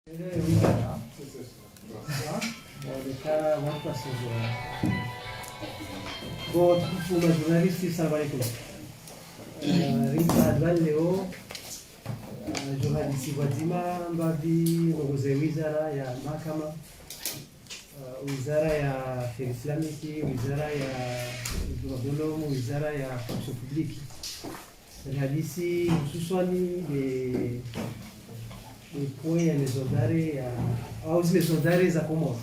Bon, pour ma journaliste, salam alaikum. Rita Advaleo, journaliste Wazima Mbavi, ongoze wizara ya mahakama, wizara ya afya islamiki, wizara ya udolomu, wizara ya fonction publique. Réalisi hususani les points ya maison d'arrêt au maison d'arrêt za Komoro.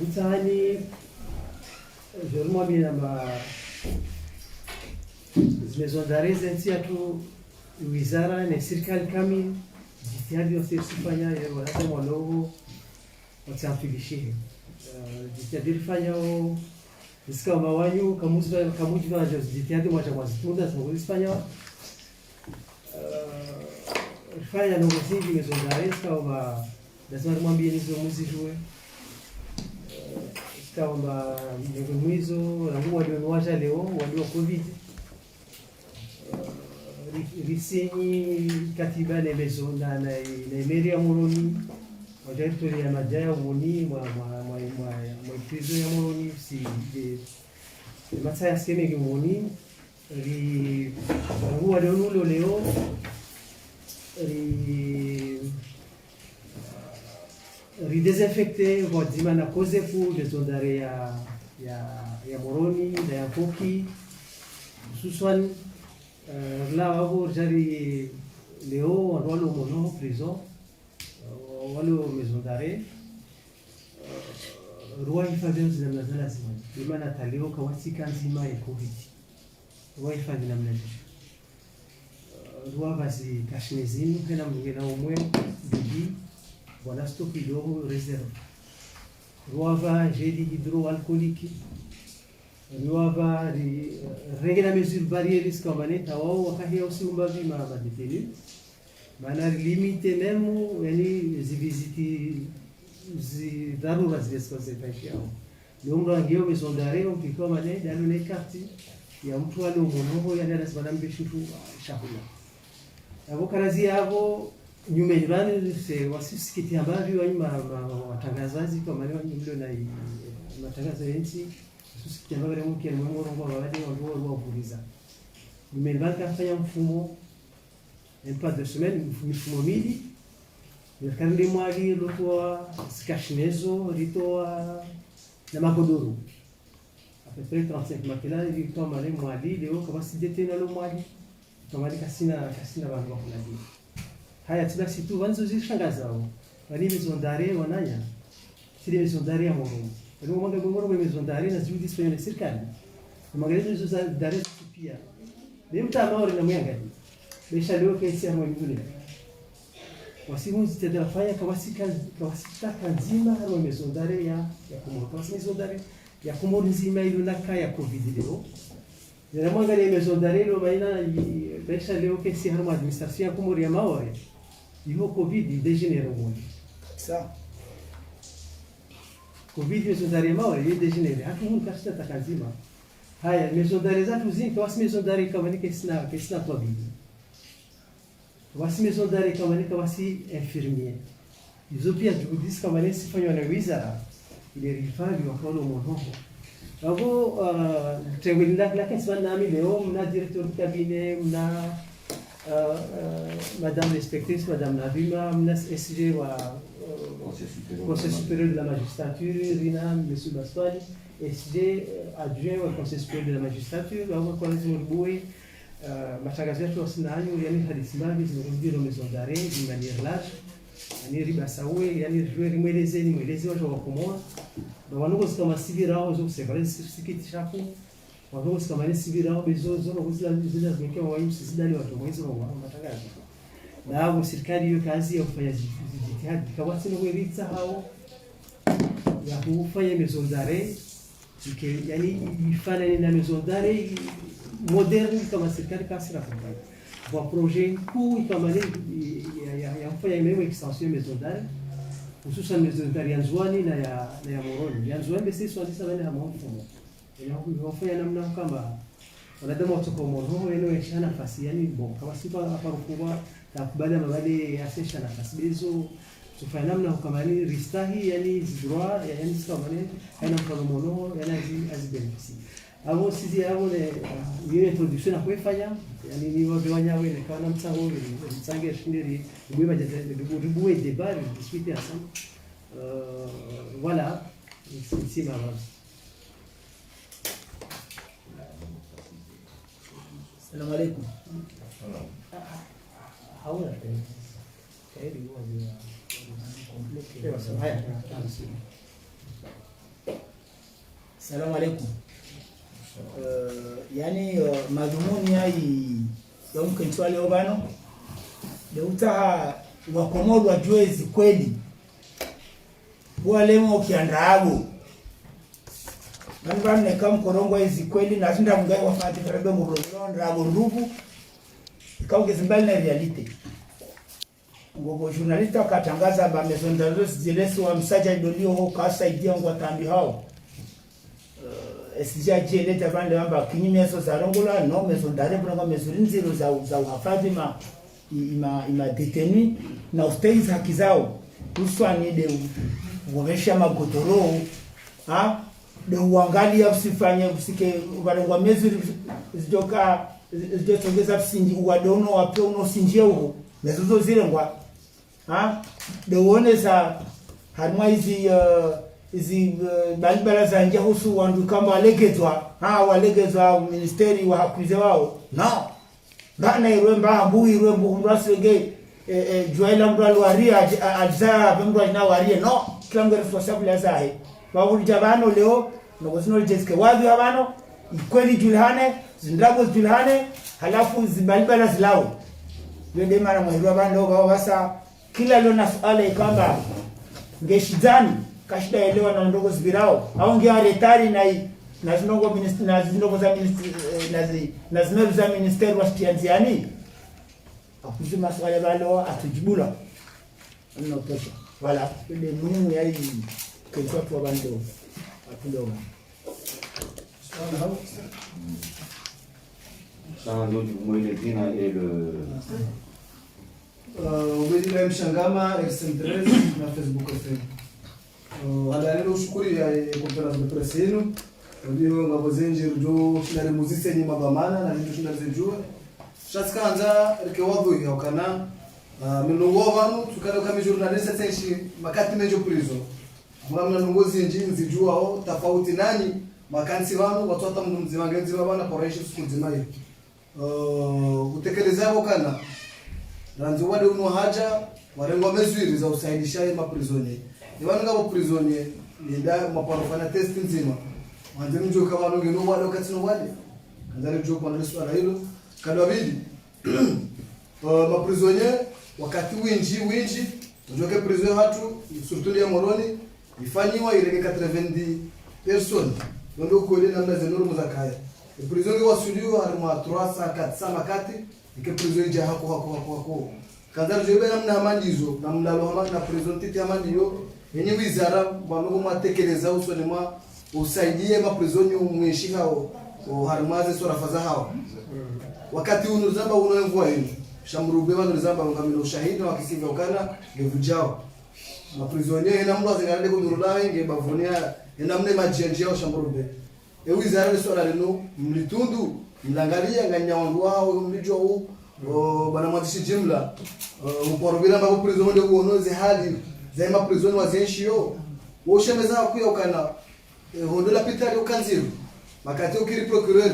Mtaani joruma bina maison d'arrêt zentia tu wizara na serikali kamili jitihadi yote sifanya wala mwalogo watafikishie jitihadi fanyao Iska mawanyu kamuji na jitihadi moja kwa zitunda tungo Espanya fanya no msingi maison d'arrêt kama lazima mwambie nizo muzijue kama mwizo na huwa ndio wacha leo walio covid risini katiba na maison na meri ya Moroni wajaito ya majaya moni mwa prizo ya Moroni si de mataya skeme ki moni ri huwa ndio leo désinfecter vodima na cause pour les ondare ya Moroni na ya Koki suswan la wabo jari leo walo mono prison walo maison d'arrêt roi ifadhi za mnazala sima imana talio kawasi kanzima ya covid roi ifadhi na mnaji roi basi kashmezini kana mngena umwe bibi voilà stock kidogo reserve roi geli hydroalcoolique roi règle mesure barrières comme neta wao wakahia usiumbavi ma detenu maana limite nemo yani ziviziti dharura zilizosema ndio ngio maison d'arrêt mpiko mane dalo ne carte ya mtu ale umono yani anasema mbeshutu shahula abo kazi yabo nyumbani se wasisikiti habari wa watangazaji kwa maana nyumlo na matangazo yensi wasisikiti habari mke na mmorongo wa wadi wa kuuliza nyumbani kafanya mfumo pas de semaine mfumo mili nikandi mwali lotoa skashnezo ritoa na makodoro à peu près 35 makela ritoa mali mwali leo kama sidete na lo mwali kama kasina bantu bakuladi haya tuna situ wanzo zishangazao wani maison d'arrêt wananya sile maison d'arrêt amoro ndio mwanga gongoro maison d'arrêt na zudi spenya serikali mwanga maison d'arrêt pia ndio mtamao na mwangaji Besha leo kesi ya mwingine. Wasimu zitafanya kawasitaka nzima hapo maison d'arrêt ya Komoro. Kwa maison d'arrêt ya Komoro nzima ile naka ya covid leo. Na mwanga ni maison d'arrêt leo baina besha leo kesi hapo administration ya Komoro ya Maore. Hiyo covid degenere mwoni. Sawa. Covid maison d'arrêt Maore ile degenere. Hakuna kashita takanzima. Haya maison d'arrêt zatu zingi kwa maison d'arrêt kama ni kesi na covid. Wasi maison d'arrêt kama ni wasi infirmier. Hizo pia juhudi kama ni sifanywa na wizara ile rifali wakolo monoho. Hapo tewinda la kesi nami leo mna directeur du cabinet mna madame l'inspectrice madame Navima mna SG wa conseil supérieur de la magistrature Rina monsieur Baswani SG adjoint au conseil supérieur de la magistrature au collège Morboui matangazo yetu wasinayo yani hadisimami zinarudi maison d'arrêt d'une manière large yani ribasawe yani mweleze watu wa Komoro na wanoko kama sibirao zo separate sikiti chafu wanoko kama sibirao bezozo na kuzila zimekea wao sidali watu mwezo wa matangazo na hapo serikali hiyo kazi ya kufanya jitihadi kama sio kueleza hao ya kufanya maison d'arrêt yani ifanye na maison d'arrêt moderne kama serikali kasira kwa kwa projet kuu kama ya kufanya memo extension maison d'arrêt hususan maison d'arrêt ya Nzwani na ya Moroni ya Nzwani basi swali sana na mfumo inafanya namna kama wanadamu wa Komoro wao wenyewe shana nafasi yani bon kama sifa hapa kwa takubali mabadi asesha na kasbezo tufanya namna kama ni ristahi yani zidroa yani kama ni haina mfano mono yani azibenefisi abo sisi abo ile introduction na kuifanya yani ni wao wanyawe ne kana mtsango ni mtsange shindiri ngwe baje ribuwe débat discuter ensemble voilà c'est ma base. Assalamu alaikum. Hauna tena. Kaidi huwa ni complete. Assalamu alaikum. Yani madhumuni ya mkentwale obano leuta wakomodo wajwezi kweli walemo kiandago namba ne kam korongo hizi kweli na zinda mungai wafati farado murono ndago ndugu ikauke zimbali na reality ngogo journalista katangaza ba maison d'arrêt zilesi wa msaja idolio ho kasa idia ngwa tambi hao esija jeleta bande amba kinyimeso za rongola no maison d'arrêt brongo maison nziro za uhafadhi ima detenu na ustaizi haki zao uswani de wamesha magotoro de uangalia usifanye usike ubalengwa mezi zijoka zijotongeza msingi uwadono wape unosinjie huko mezozo zile ngwa de uoneza harmwa hizi balibala za nje husu wandu kama walegezwa ministeri wa hakuize wao no bana irwemba ambu irwembu ndwasenge joela mdwalu waria adzaa bemdwa na waria no kila mgere responsable azahe wabulija bano leo nogozino jeske wazi abano ikweli julhane zindago julhane halafu zibalibala zilawe yende mara mwahirwa bando baba basa kila leo na swala ikamba ngeshizani kashida elewa na ndogo zibirao au ngia retari na zinongo minister na zinongo za minister na zimeru za ministeri wa stianziani akuzi maswala balo atujibula no tosha wala ile muhimu ya hii kwa watu wa bando atundo Sana ndio mwele dina ile ubedila mshangama XM13 na Facebook FM. Hadalelo ushukuri ya conference de presse yenu. Ndio ngabo zenje rjo shinare muzise ni mabamana na ndio shinare zenjua. Shaskanza rikewadhu ya kana mino wanu tukana kama journalist tenshi makati mejo prison. Mwana nongozi njinzi jua ho tofauti nani makansi wanu watu hata mndu mzima ngenzi bana poreshi siku nzima hiyo. Utekeleza wao kana ranzo wale uno haja warengo mezwiri za usaidisha ma prisonnier ni wanu ngabo prisonnier ni da maparofana test nzima wanze mjo kama wanu ngeno wale wakati no wale kanzale jo kwa naleso ala hilo kadwa bidi ma prisonnier wakati winji njoke prison hatu surtout ya Moroni ifanyiwa irege 90 personnes ndio kule namna za normu za kaya prison wa studio harima 300 400 makati ike prison ja hako kadar jobe namna amandizo namna lo na prison titi amandiyo yenye wizara banogo matekeleza usone mwa usaidie ma prison yo mweshi hao harimaze sura faza hao wakati unuzamba unoemvua hiyo shamrube bano zamba ngamilo ushahidi wakisinga ukana ngevujao ma prisonnier ina mwa zingarade ko nurula nge bavunia ina mne majenjia shamrube wizara ni swala lino mlitundu mlangalia nganyawandu wao mlijua huu bana mwandishi jumla uporobila mbapo prison ndio uonoze hali za ma prison wazenshio woshemeza kuya ukana hondola pitali ukanziru makati ukiri procureur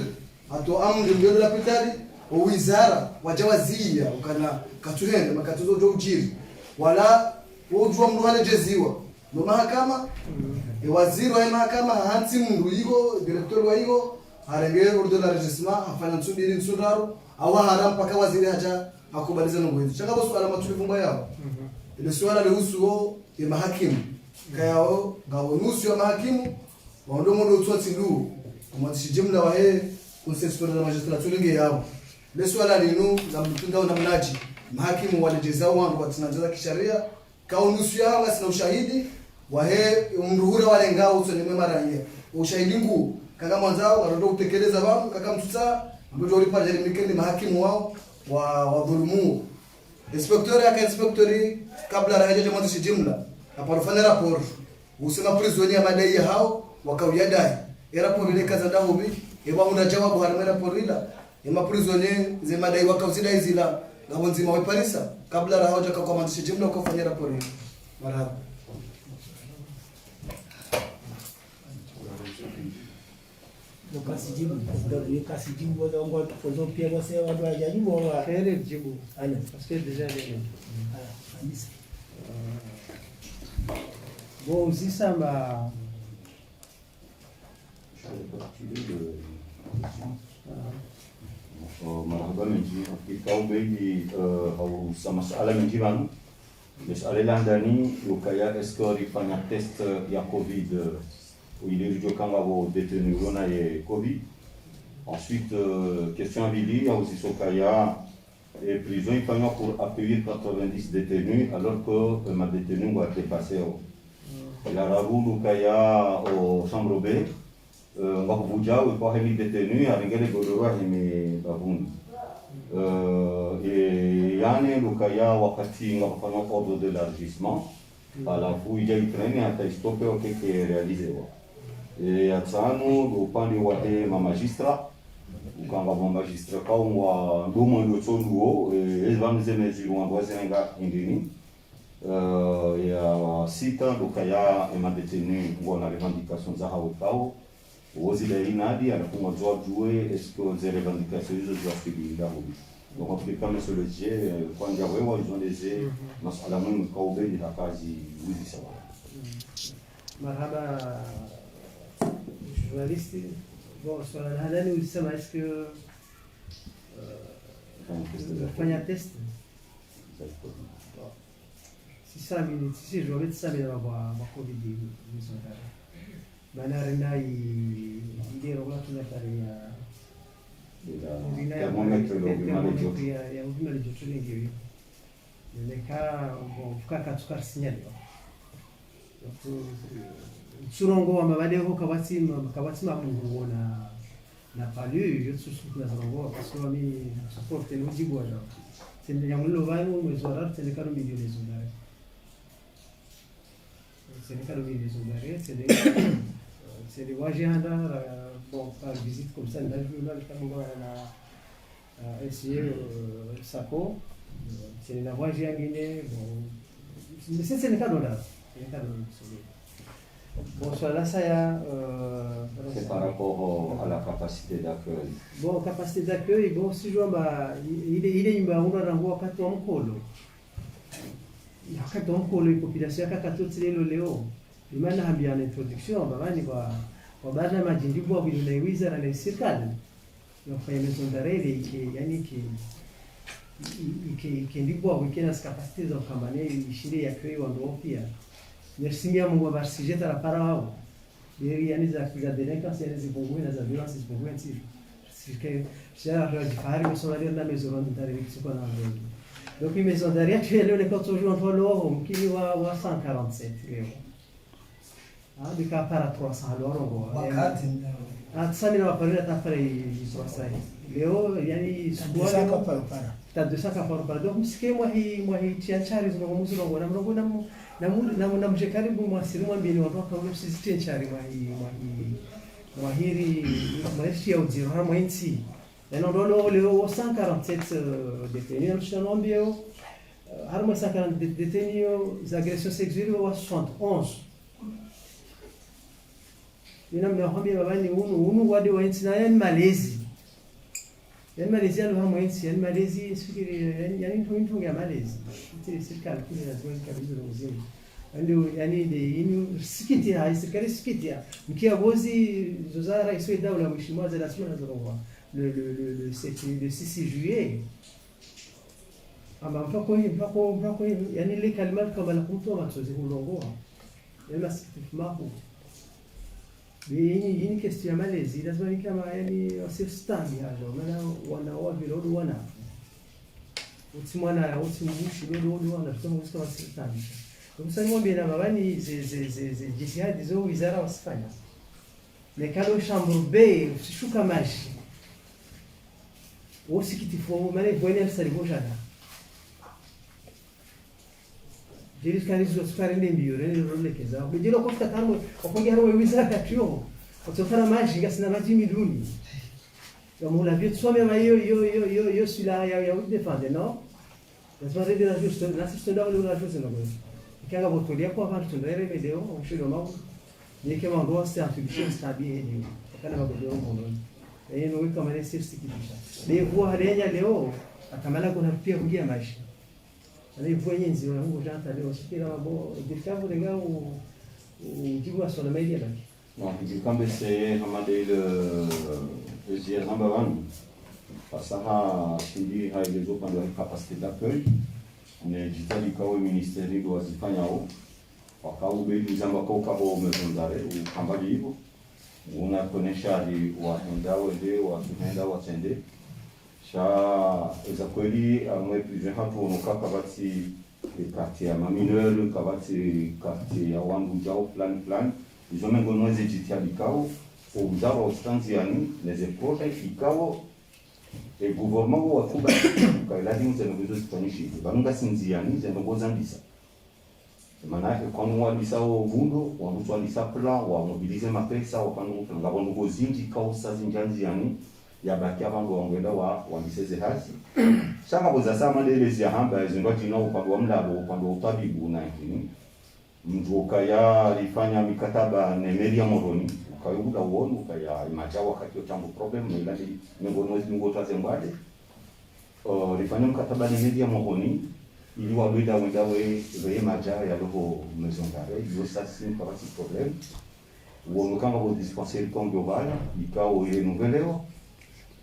ato amndu ndio la pitali wizara wajawazia ukana katuhende makati zo ujiri wala wojua mndu wale jeziwa no mahakama waziri wa mahakama hansi mndu yigo director wa yigo harengere ordo la registration afanya nsubiri nsundaro awa haram paka waziri haja akubaliza ngwezo changa bosu alama tulivumba yao ile swala lehusu ya mahakimu kayao ngawo nusu ya mahakimu waondo mondo utwati ndu mwandishi jumla wa conseil supérieur de la magistrature nge yao ile swala linu na mtunda na mnaji mahakimu walejeza wangu watinajaza kisheria kao nusu yao sina ushahidi wa mruhura wale ngao utone mwema raia ushahidi nguu kaka mwanzao warondo kutekeleza wao kaka mtutsa ndio walipa jarimikeni mahakimu wao wa dhulumu inspektori aka inspektori kabla rahaja mwanzo jumla aparofanya raporo usema prisoni ya madai hao wakauyadai raporo ile kaza ndahubi eba una jawabu harama raporo ila ema prisoni ze madai wakauzidai zila ngabo nzima weparisa kabla rahaja kwa mwanzo jumla ukafanya raporo marhaba Ukasijibu ndio ukasijibu wale wangu watoto pia wase watu hajajibu wa kheri jibu ana parce que déjà les kabisa bon aussi ça m'a مرحبا منجي كيكاو بيجي او مسألة منجي بانو مسألة لانداني وكايا اسكوري فانا تيست يا كوفيد ويلي جو كان ابو ديتيني ونا يا كوفيد ensuite question Billy aussi sokaya et prison il fallait pour accueillir 90 détenus alors que ma détenu va dépasser la raboulu kaya au chambre B ngakuvuja kwa hili détenu aringele godoro himi babuni et yani lukaya wakati ngakufanya ordre d'élargissement alafu ija itreni hata istope okeke realize et atsanu upande wa ma magistrat ukanga bon magistrat kwa wa ndomo ndo tsonduo ezvamize mezuru wandozenga indini ya sita lukaya ema détenu ngona revendication za hawekao wozi da inadi anakuwa job jouer est-ce que les revendications ils doivent filer là oui donc en tout cas monsieur le G quand il y a vraiment ils ont des masala même kaube de la kazi oui ça va marhaba journaliste bon sur la halali ulisema est-ce que fanya test si ça minutes si je vais ça mais on va covid maana rina ile rola tunataria ya huduma ya joto lengi hiyo neka fukaka tukarsinyali surongo wa mabade ho kabatima mungu na palu yo susu na surongo parce que mi support le jibu wa tende yangulo vayo mwezora tende karo milioni zungare tende karo milioni zungare c'est des voyages bon par visite comme ça là je vais essayer Sako c'est la voyage en Guinée bon mais c'est le cas là bon sur là ça y a c'est par rapport à la capacité d'accueil bon capacité d'accueil bon si je vois il est imba una rango wakati wa mkolo wakati wa mkolo population yakakatotsi leo imana hambia na introduction babani kwa bana majindibu wa bila wizara na serikali na kufanya maison d'arrêt yani ki ndibu wa wikena capacité za kambane ishinde ya kwei wando pia nersimia mungu barsijeta la para wao yani za delinquance yani zibongwe na za violence zibongwe nti sike já fari mais on va dire na maison d'arrêt qui se connaît donc une maison d'arrêt actuelle le quand toujours entre l'euro qui wa 147 euros bika para 300 lorongo wakati atsani na waparira tafari swasai leo yani saka para ta 200 para donc msike mwa chianchari zino muzo na mrongo na mje karibu mwasiri mwambini watoka ule sisi chianchari mwa hiri mwa ya ujiro ha mwa nti ndo leo 147 détenus no mbio har mwa 140 détenus agressions sexuelles wa 71 Nina mwambia babani unu wadi wa nchi na yani malezi alo hamwensi yani malezi sikiri yani ntu ya malezi serikali kule lazima ikabidhi mzima ndio yani de inu sikiti hai serikali sikiti mkia bozi zozara iswe daula mheshimiwa za lazima na zorongwa le 6 juillet amba mpako yani ile kalima kama na kumtoa machozi kulongoa yani masikifu Ini question ya malezi lazima ni kama yani wasistami hapo maana wana virodo wana utimwana utimbushi rodo wana tuseme kama wasistami kwa mwambie na babani ze jihadi zo wizara wasifanya nekalo chambre B usishuka maji usikitifo maana voyez salivo jana Jeris kanizo sifari mbio rene rolekeza. Bejelo kofta tamwe okongia rowe wizara tyo. Otofara maji gasina maji miluni. Comme la vie de soi même yo celui-là ya défendre non. Lazima rede na justo na sisi ndio leo na justo na kwa. Kanga botolia kwa watu ndio remedeo ushiro mau. Ni kama ndo c'est artificiel stabile ndio. Kana magodoro mbono. Ndio kama ni sisi kibisha. Leo kwa halenya leo akamala kuna pia kuingia maisha. Allez, vous voyez, nous avons déjà entendu aussi que là-bas, des cas, vous regardez où tu vois sur le média. Donc, du coup, c'est le Zierambavani. Parce que il y a des autres capacités d'accueil. Mais j'étais du cas au ministère de l'Azifanyao. Parce que nous avons encore au maison d'arrêt, ou Kambali, on a connu Charlie, ou à Henda, ou à Henda, ou à Tende. Cha ezakweli amwe plusieurs hapo unoka kabati kati ya mamineur kabati kati ya wangu jao plan izo mengo noze jitia bikao uzaba ustanziani neze projet ikao e gouvernement wa fuba kaila dingu zeno bizo zitanishi banunga sinziani zeno gozambisa maana kwa nwa bisao vundo wa mtu alisa plan wa mobiliser mapesa wa kanu ngabo ngozinji kausa zinjanziani ya baki abantu wangwenda wa miseze hasi shaka boza sama lelezi ya hamba zingwa jina upande wa mlabo upande wa utabibu na hini mjuka ya lifanya mikataba na Emelia Moroni ukayuda uonu ukaya imajawa wakati wa changu problem ilani ngoto zembade lifanya mkataba na Emelia Moroni ili walweda wendawe we majawa ya loho maison d'arrêt yo sasi kwa si problem uonu kama bo dispensaire global ikao ile nouvelle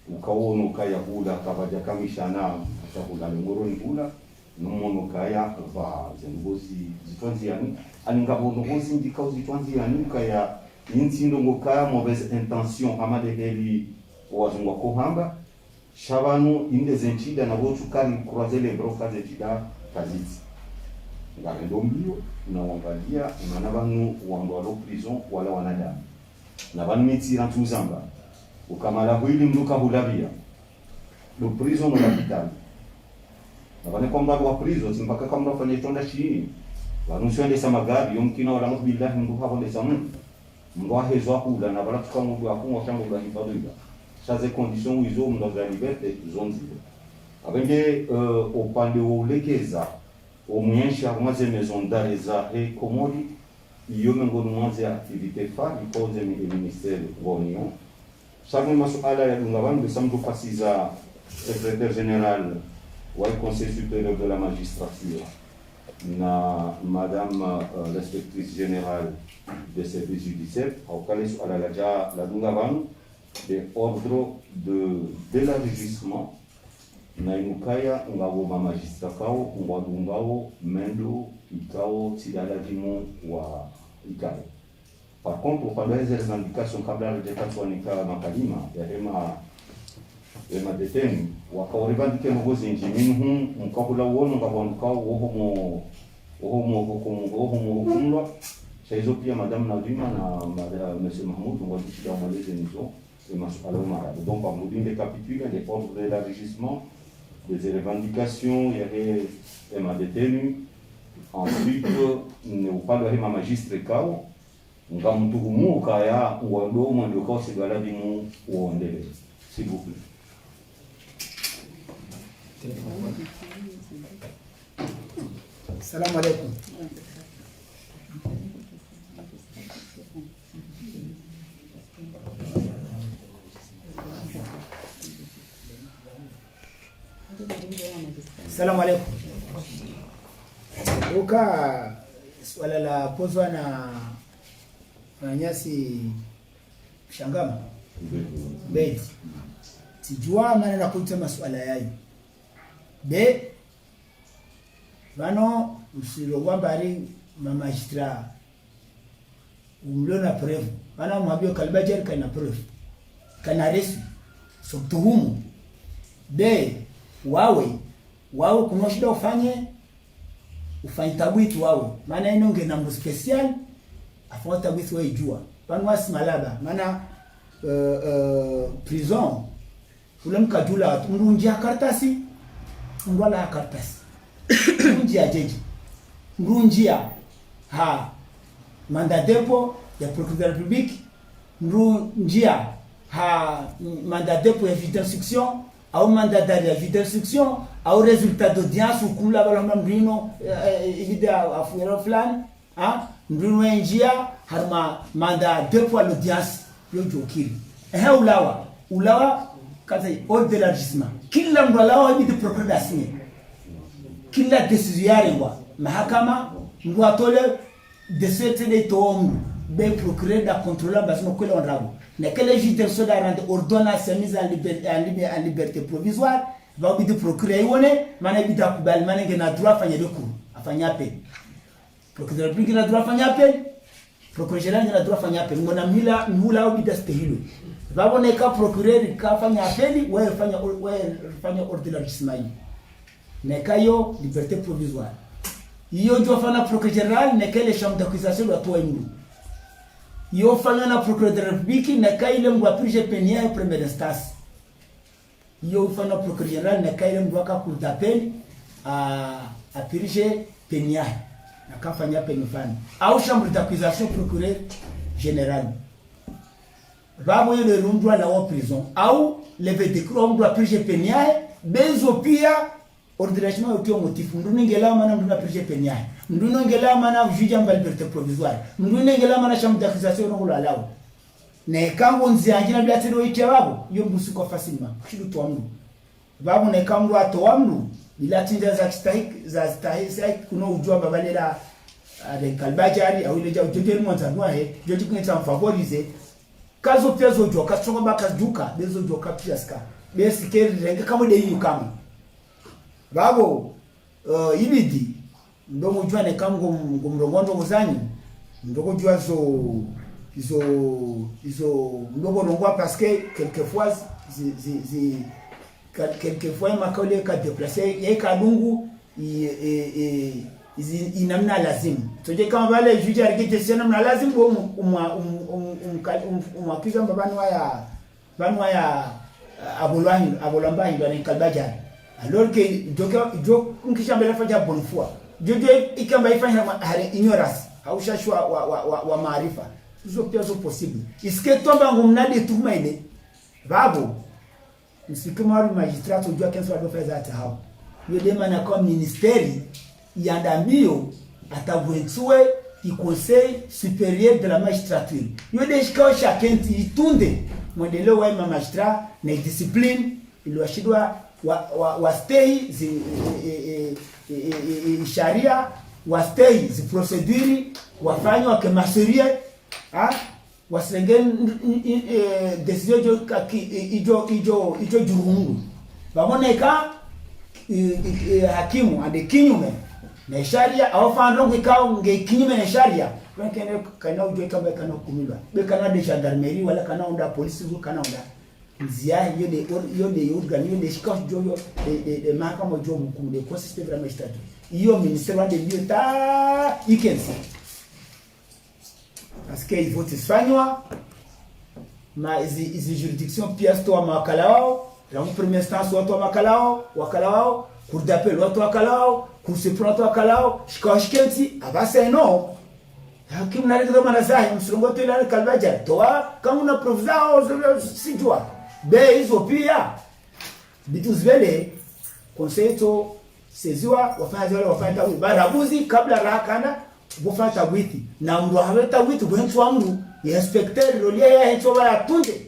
ukawono kaya kula kavaja kamishana chakula ngoro ngula nomono kaya va zengozi zitwanziani aningabono gozi ndikao zitwanziani kaya intindo ngokaya mauvaise intention amade heli wazungwa kohamba shabanu inde zentida na botu kali croiser les bras kaze tida kaziti ngalo mbio na wangalia na banu wandwa prison wala wanada na banu mitira tuzamba ukamala huili mduka hulabia do prison na hospital na bane kwamba wa prison simpaka kama fanya tonda chini wanusende samagari yomkina wala billahi mduka wale samu mdoa hezo akula na bala tukamo mdu akunwa chango la hifadhiga chaze condition hizo mdo za liberté zonzi abenge upande ulekeza omyesha mwaze maison d'arrêt za he komodi iyo mengono mwaze activité fa ipose ministère wa union Chaque masuala ya dungavan besamdu fasiza secrétaire général wa conseil supérieur de la magistrature na madame l'inspectrice générale des services judiciaires au kale suala la dungavan de ordre de l'élargissement na inukaya ngabo ma magistrat kao ngwadungao mendo ikao tidala dimu wa ikao. Par contre, au pendant les indications kabla de katwanika makalima ya hema detenu wakaoribandike ngozi njiminu mkabula wono ngabonka wohomo kumwa saizo pia madame Nadima na madame monsieur Mahmoud ngwadishida maleze nizo et masuala mara donc on nous dit des capitules des ordres de l'élargissement des revendications il y avait hema detenu ensuite nous parle hema magistrat kao ngamtuhumu kaya uwadomo ndio kwa sigala dimu uondele s'il vous plaît. Assalamu alaikum. Assalamu alaikum. Uka swala la pozwa na nyasi shangama beti sijua maana na kuita masuala yayo be bano usilo kwambari mamajistra umliona preuve bana mwambio kalibajer kana preuve kana resi so tuhumu be wawe kuna shida ufanye tabwitu wawe maana ino ngena mbo special afota with way jua panwasi malaba maana prison ule mkajula ndunjia kartasi ndwala kartasi ndunjia jeje njia ha mandat dépôt ya procureur de la République, njia ha mandat dépôt ya juge d'instruction au mandat d'arrêt ya juge d'instruction au résultat d'audience ukula bala mrino ilida afuera fulani mrino njia harma mandat dépôt à l'audience yo jokiri ulawa kaza ordre d'élargissement kila mbalawa hivi de propriété signé kila décision yariwa mahakama ngwatole de cette tom ben procureur da contrôler basino kwela onrabo na kele juge d'instruction da rendre ordonnance mise en liberté provisoire va obidi procureur ione maana bida kubali maana ngena droit fanya recours afanya appel procureur public na droit fanya appel procureur général na droit fanya appel ngona mula obidi stehilo babone ka procureur ka fanya appel wewe fanya ordre d'élargissement nekayo liberté provisoire iyo ndio fanya procureur général nekele chambre d'accusation de toi indu iyo fanya na procureur de la République nekaile mwa purge pénal en première instance iyo fanya procureur général nekaile mwa ka cour d'appel a purge pénal nakafanya penifani au chambre d'accusation procureur général babo ile rundwa na wa prison au leve de crom doit purge pénal bezo pia ordination utio motif nduni ngela mana nduna purge pénal nduni ngela mana juge en liberté provisoire nduni ngela mana chambre d'accusation no lao ne kango nziangira byatero ikebabo yo mbusu kwa facilement kilu twamnu babo ne kango atowamnu bila tinda za stahi kuno ujua babalela de kalbajari au ile jojo mwanza noe jojo kuneta favoriser kazo pia zojo kasonga baka duka bezo joka pia ska besi keri renga kama de yu kama babo ibidi ndo mujua ne kango ngomrongondo muzanyi ndo jua izo ndo nongwa parce que quelquefois quelquefois makole ka déplacer yai kadungu inamna lazima toje kama vale juge arikete sena mna lazima umwakiza banu ya abolamba ndo ni kalbaja alors que jo nkishambela faja bonne foi jojo ikamba ifanya hare ignorance au shashwa wa maarifa hizo pia zo possible iske tomba ngumnadi tuma ile babo msikimari magistrat ujua kenso adofeza hata hao yule maana kwa ministeri yandambio atavwetswe i conseil supérieur de la magistrature yule shikao shakenti itunde mwendeleo wa magistrat na discipline iliwashidwa wa stay sharia wa stay zi procedure wafanywa kama sheria wasengen decision ijo jurungu bamoneka hakimu ade kinyume na sharia au fandongo ikao nge kinyume na sharia wengine kana ujue kama kana kumilwa be kana de gendarmerie wala kana onda polisi kana onda nzia yode organ yode shikao joyo de mahakama joyo mkuu de consiste de la magistrature iyo ministère de lieu ta ikensi parce que il faut tisfanywa ma izi juridiction pièce to makalao la première instance watu wakalao cour d'appel watu wakalao cour suprême watu wakalao shikashikenti abase no hakimu naleta manazahi msulongo to ile kalbaja toa kama una preuve zao sijua be hizo pia bitu zvele conseil to seziwa wafanya barabuzi kabla rakana bufata witi na mru haweta witi bwentu amru inspecteur rolia ya hito bala tunde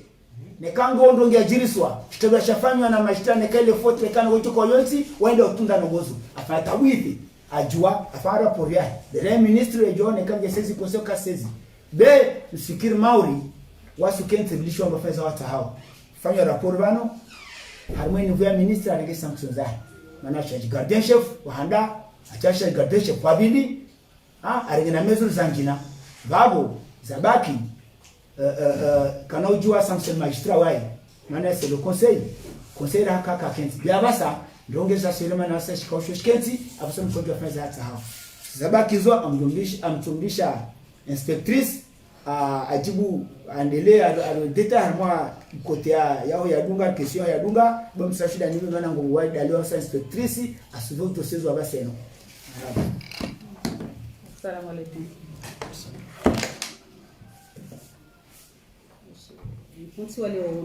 ne kango ndo ngiajiriswa kitaba shafanywa na mashtaka kale fotre kana wote kwa yonsi waende utunda nogozo afata witi ajua afara poria the ministre ejone kanje sezi kosoka sezi be usikiri mauri wasu kente bilisho mbafeza wata hao fanya rapport bano harmoni vya ministre anige sanctions za maana charge gardien chef wahanda achasha gardien chef wabili arigena mesure zangina babo zabaki kana ujua sanction magistrat wai maana c'est le conseil la kaka kenti biabasa ndongeza selema na sasa shikausho kenti abasa mkojo afanya hata hao zabaki zo amtumdisha inspectrice ajibu endelee alodeta harmoa côté yao ya dunga question ya dunga bon sashida ni mwana ngo wide alio inspectrice asuvo to sezo abaseno Assalamu alaikum. Mpunzi wale wano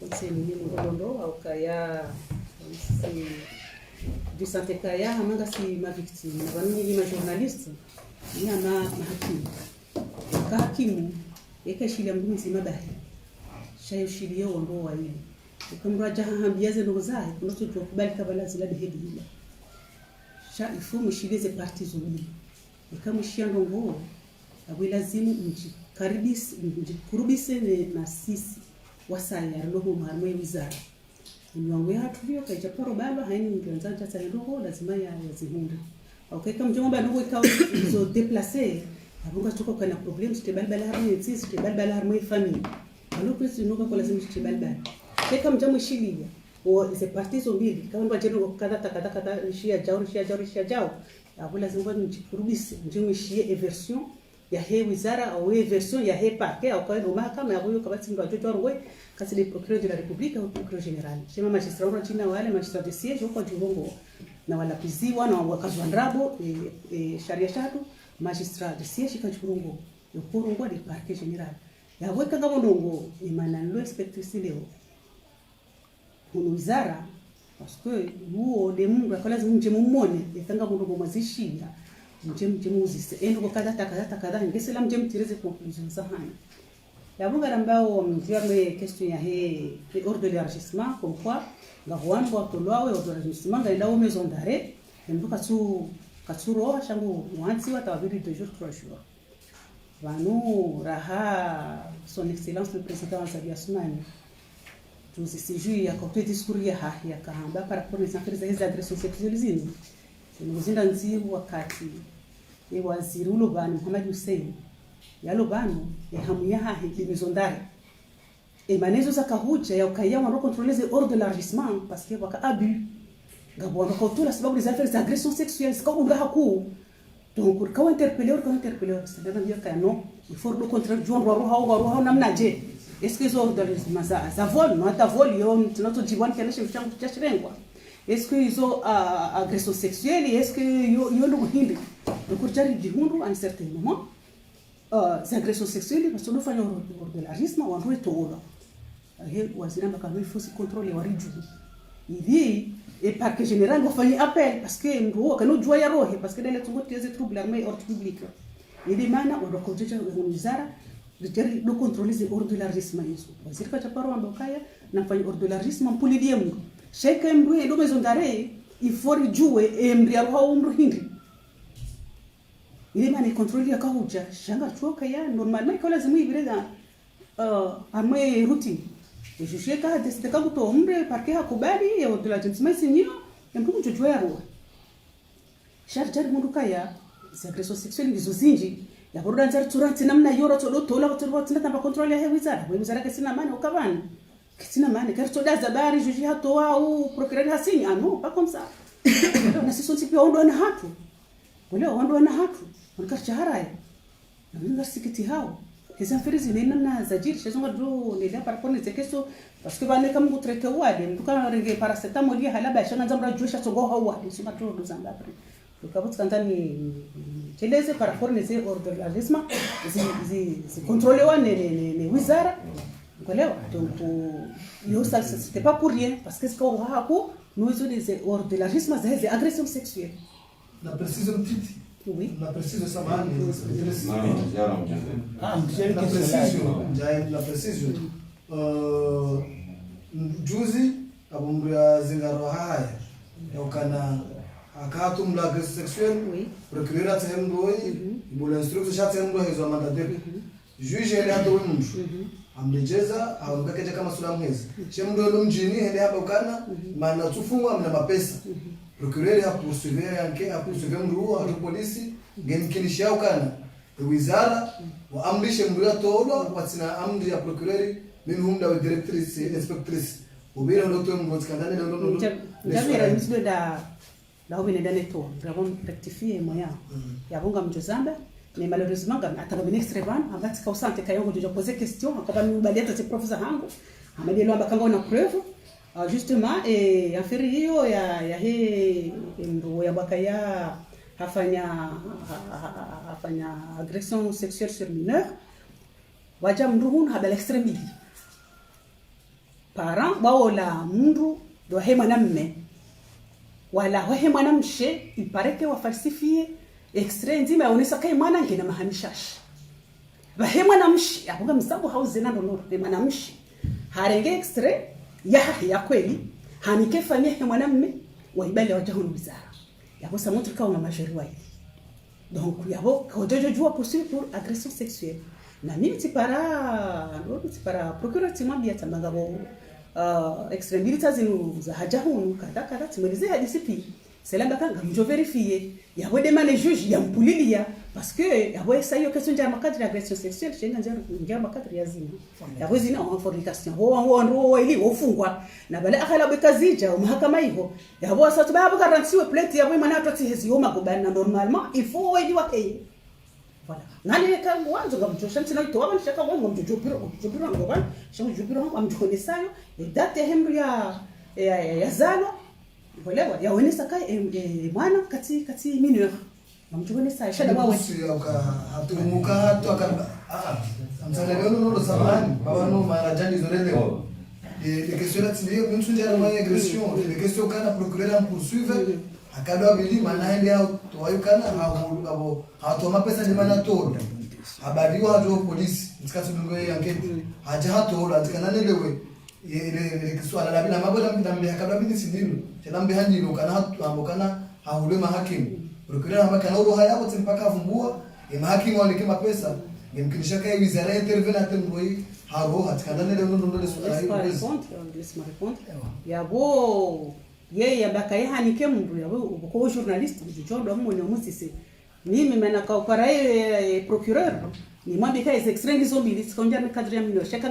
mpunzi nini ngondo au kaya si du santé kaya hamanga si ma victime wanu ni ma journaliste ni ama hakimu ka hakimu yake shilia mgunzi mabahi shayo shilia wando wali ukamra jaha hambiaze ndo zai kunoto tukubali kabala zila behedi ila sha ifumu shilize parties zoni ikamshia ndongo abu lazimu kurubise na sisi wasaya roho marmo wizara niwangu hatu hiyo kaita poro baba haini ngianza tata roho lazima ya zihunde okay kama mjomba ndio ikawa zo déplacer abunga tuko kana problem stable bala harmo sisi stable bala harmo family alo kwesi nuka kwa lazima stable bala keka mjamu shilia o ze parties mbili kama ndo ajeno kada shia jao abu lazima njikurubise mjamu shie version ya he wizara au version ya he parquet au kwa ndo mahakama ya huyo kabati ndo ajojo rongwe kasi le procureur de la république au procureur général chema magistrat wa china wale magistrat de siège kwa jibongo na wala piziwa na wakazwa ndrabo sharia shatu magistrat de siège kwa jibongo yo korongo de parquet général ya weka kama ndongo imana lo inspectrice leo kuno wizara parce que huo de mungu akala zimje mumone yakanga ndongo mazishia muzise endo ko kada ngesela mtireze conclusion sahani la bunga ambao mvierme question ya he ordre de l'élargissement comme quoi ngavwan kwa tolwawe ordre de l'élargissement ngaenda au maison d'arrêt nduka katsuro shangu wanzi watawabiri 2 jours 3 jours vanu raha son excellence le président Azali Assoumani tous ces jours ya côté discours ya kahamba par rapport aux affaires des agressions sexuelles Nuzinda nziru wakati waziri ulobani Muhammad Hussein yalobani hamu ya hahi mizondari manezo za kahucha ya ukaya wano contrôler les ordres de l'élargissement parce que waka abus ngabo wano kotola sababu les affaires d'agression sexuelle ska unga haku donc kwa interpeller c'est dans dire que non il faut le contraire John roho namnaje est-ce que les ordres de l'élargissement ça vol non ta vol yo tunato jibani kana shimshangu chashirengwa est-ce que ils ont agression sexuelle est-ce que yo ndo hindi donc kurjari jihundu à un certain moment ces agressions sexuelles parce que nous faisons de l'élargissement on doit tout là wazira mbaka il faut se contrôler wariju hivi et parquet général va faire appel parce que ndo kana jua ya rohe parce que dans les troubles armés ordre public ili maana on doit contrôler wizara de contrôler les ordres de l'élargissement hizo waziri kwa chaparo ndokaya na fanya ordre de l'élargissement pour lier mungu sheka mbu ndo maison d'arrêt il faut jouer mbri aruha umru hindi ili maana contrôler ya kahuja shanga choka ya normalement kwa lazima ibirega arme routine je suis ka de ka to umbre parquet hakubali ya ordre de l'élargissement sinyo mbu mjojwa ya ruha sharjar mundu kaya agression sexuelle bizozinji ya boruda nzari turanti namna yoro to tola ko tamba contrôler ya wizara kasina maana ukavana Kisina maana karto da zabari juji hato au procureur hasini non pas comme ça na sisi sote ondo na hatu wale ondo na hatu wanakasha haraya na ndio sikiti hao hizo affaires zinaenda na zajiri shazonga do ni la par rapport aux questions parce que bale kama kutrete wade nduka renge paracetamol ya halaba shana zamra josha togo hawa sima to do zanga après donc kantani cheleze par rapport aux ordres de l'élargissement zi contrôler ne wizara Voilà, donc ça c'était pas pour rien parce que ce qu'on a nous avons des ordres de l'élargissement des agressions sexuelles. La précision petite. Oui. La précision ça va. La précision. Juzi abumbuya zingaro haya. Yokana akatum la agression sexuelle. Oui. Procureur atendoi, ibula instruction chatendoi hizo mandateur. Juge ele ndo mtu. Amejeza au kakeja kama sura mwezi chemdo lo mjini hende hapa ukana maana tufungwa mna mapesa procureur ya poursuivre yanke a poursuivre mruo a polisi gemkinisha ukana wizara wa amrishe mruo tolo watina amri ya procureur mimi humda wa directrice inspectrice ubira ndo to mmoja kandane ndo jamira nisdo da obene daneto vraiment rectifier moya ya bonga mjozamba mais malheureusement ataka ministre ban abati ka usante kayongo de poser question akaba mbaliata te professeur hangu amadi lo ambakanga na preuve justement affaire hiyo ya he ndo ya bakaya hafanya agression sexuelle sur mineur waja mruhun haba l'extremity parent baola mndu do he mwanamme wala he mwanamshe ipareke wafalsifie extrait nzima yaonesa kai mwana ngena mahamishashi bahe mwanamshi abuga msabu hauzena ndo he mwanamshi harenge extrait ya kweli hanike famia he mwanamme waibale wajahunu wizara yabo samotu ka una majorité wa donc yabo kajojo jua poursuivre pour agression sexuelle na mimi tipara procureur timwambia tamangabo extremilita zinu za hajahunu kada timweleze hadisipi selamba kanga mjo vérifier yabo demande juge ya mpulilia parce que yabo esa yo question ya makadri d'agression sexuelle chenga njar makadri ya zina yabo zina en fornication ho ili ofungwa na bale akhala bekazija mahakama hiyo yabo asatu babo garantiwe plate yabo mana atoti hezi yo magobana normalement il faut ili wake voilà nani ka mwanzo ngamjosha ntina itoba nshaka wangu mjopiro ngobana shamu jopiro wangu amjonesayo date hemru ya zalo Volewa ya wenesa kai mwana kati mineur. Namtugonesa shada wawe. Hatumuka hatu akaba. Amsana leo no samani baba no marajani zorele. Les questions là tiniyo bintunja na maya agression. Les questions kana procureur en poursuivre akadwa bili manaende au toyukana abo hatoma pesa ni mana toda. Habariwa hado polisi msikasubingo yanketi. Haja hatola tikananelewe. Ile kiswala la bila maboda mtambe akaba bili sindiru telambe hanjiro kana hatu ambokana haule mahakimu procureur ambaka na roho yako timpaka vumbua mahakimu walikima pesa ngemkinisha kai wizara intervene atemboi haro hatikandane leo ndo swala hilo laisse-moi répondre yabo yeye abakaye hanike mndu yabo uko journaliste bijondo mwenye musisi mimi mana ka para procureur ni mwambika is extrêmement zombi sikonja na kadri ya minyo shaka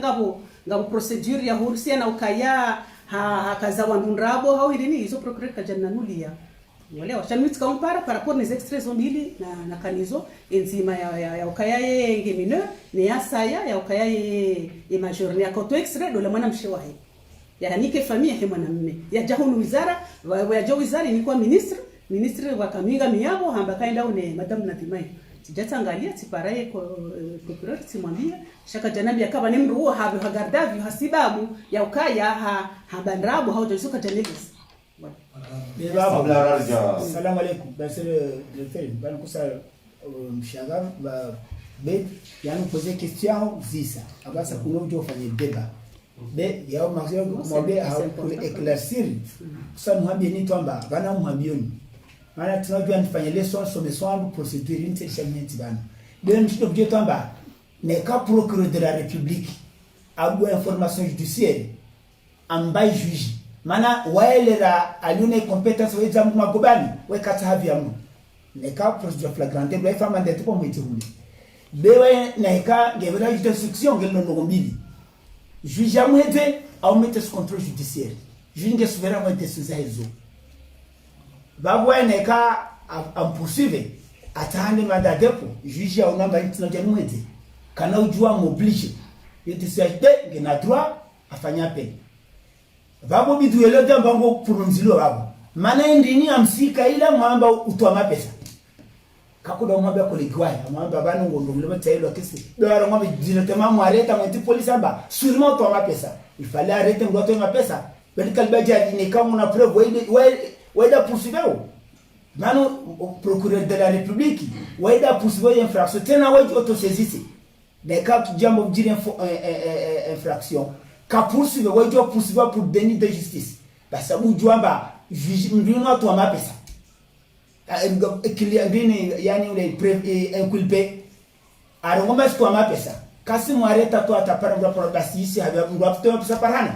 ngabo procedure ya hurusia na ukaya hakaza wandundrabo au ilini hizo procureur kajana nulia wale washamiti compara par rapport les extraits zombi na kanizo enzima ya ukaya yenge mineur ni asaya ya ukaya ye major ni akoto extrait do la mwana mshewahi ya nike famille ya mwana mme ya jahunu wizara wa jo wizara ni kwa ministre wa kaminga miyabo hamba kaenda une madam Natimai sijatangalia tiparaye procureur timwambia shaka janabi akaba ni mru habu hagardavi hasibabu ya ukaya habandrabu haujosuka janelisi Salam alaikum monsieur le fait ban kusa mshagam ba be yani poser question zisa abasa kunojo fanye débat be yao mazio kumwambie éclaircir ça mwambie ni twamba bana mwambioni maana tunajua nifanye lesson someswambu procedure intelligent bana be mshito bje twamba ne ka procureur de la république abo information judiciaire ambaye juge mana waelera alione competence weza magobani wekata havi ya mtu neka procedure flagrante bwa fama ndeto kwa mwiti hule bewe neka ngebera instruction ngelo ngombili juge amwete au mette sous contrôle judiciaire juge nge souverain mwete sous hizo babwa neka am poursuivre atande manda depo juge au namba itinja mwete kana ujua m'oblige yete site ngena droit afanya peine babo biduele jambango purunzilo babo mana ndini amsika ila mwamba utwa mapesa kakuda mwamba kolegwaya mwamba banu ngondo mlema tailo kesi dora mwamba directement mwareta mwenti police amba sûrement utwa mapesa il fallait arrêter ngoto mapesa bali baja ni kama una preuve weda poursuivre manu procureur de la république weda poursuivre infraction tena waji autosaisir des cas jambo dire infraction ka poursuivre wajo poursuivre pour déni de justice basa ujwamba mbino watu wa mapesa client yani ule inculpé arongoma kwa mapesa kasi mwareta to atapara ngwa basi isi habya ngwa kutoa pesa parana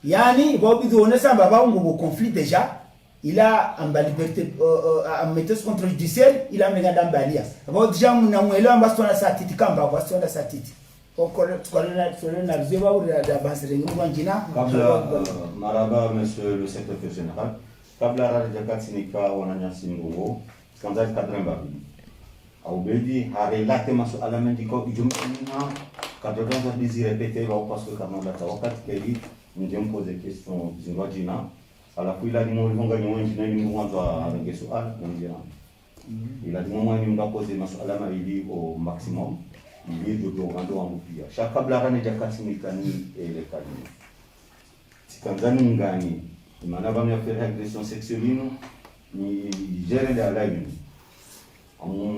yani bobi duone samba ba ngo conflit déjà il a en liberté en mettre contre judiciaire il a mega dambalia bo déjà mna mwelo ambaso na satiti kamba kwa sio na satiti Maraba, monsieur le secrétaire général. Kabla Rajakatsinika wananyasi Mungu, kanza kadremba. Aubedi harelate masuala mengi kwa ijumla kadonza dizi répéter là parce que quand on a wakati keli ndio mpoze question zingwa jina. Alafu ila ni mwonga nyonji na ni mwanzo wa ngeso ala ndio. ila dumwa ni mndapoze masuala mawili au maximum ili ndio ndo wangu pia shakabla kana jakatimikani ile kadini sikanzani ngani maana bamya faire agression sexuelle ni gere de la une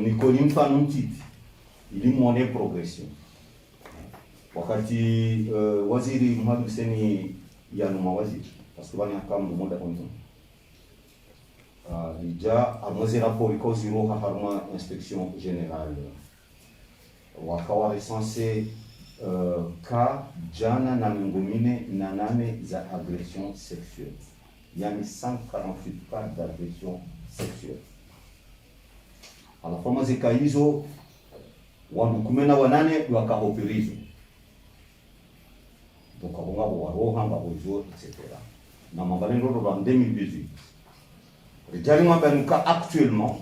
ni koni mfano mtiti ili muone progression wakati waziri Mohamed Hussein yanuma waziri parce que bani kama muda konzo ija amoze rapport ko zero harma inspection générale wakawa recensé cas jana na mingomine na nane za agression sexuelle yani 148 cas d'agression sexuelle alors kama zika hizo wandukumena wanane wakaoperizo donc abonga waroha mbabozo etc na mabalendo ndo en 2018 rijali mbanuka actuellement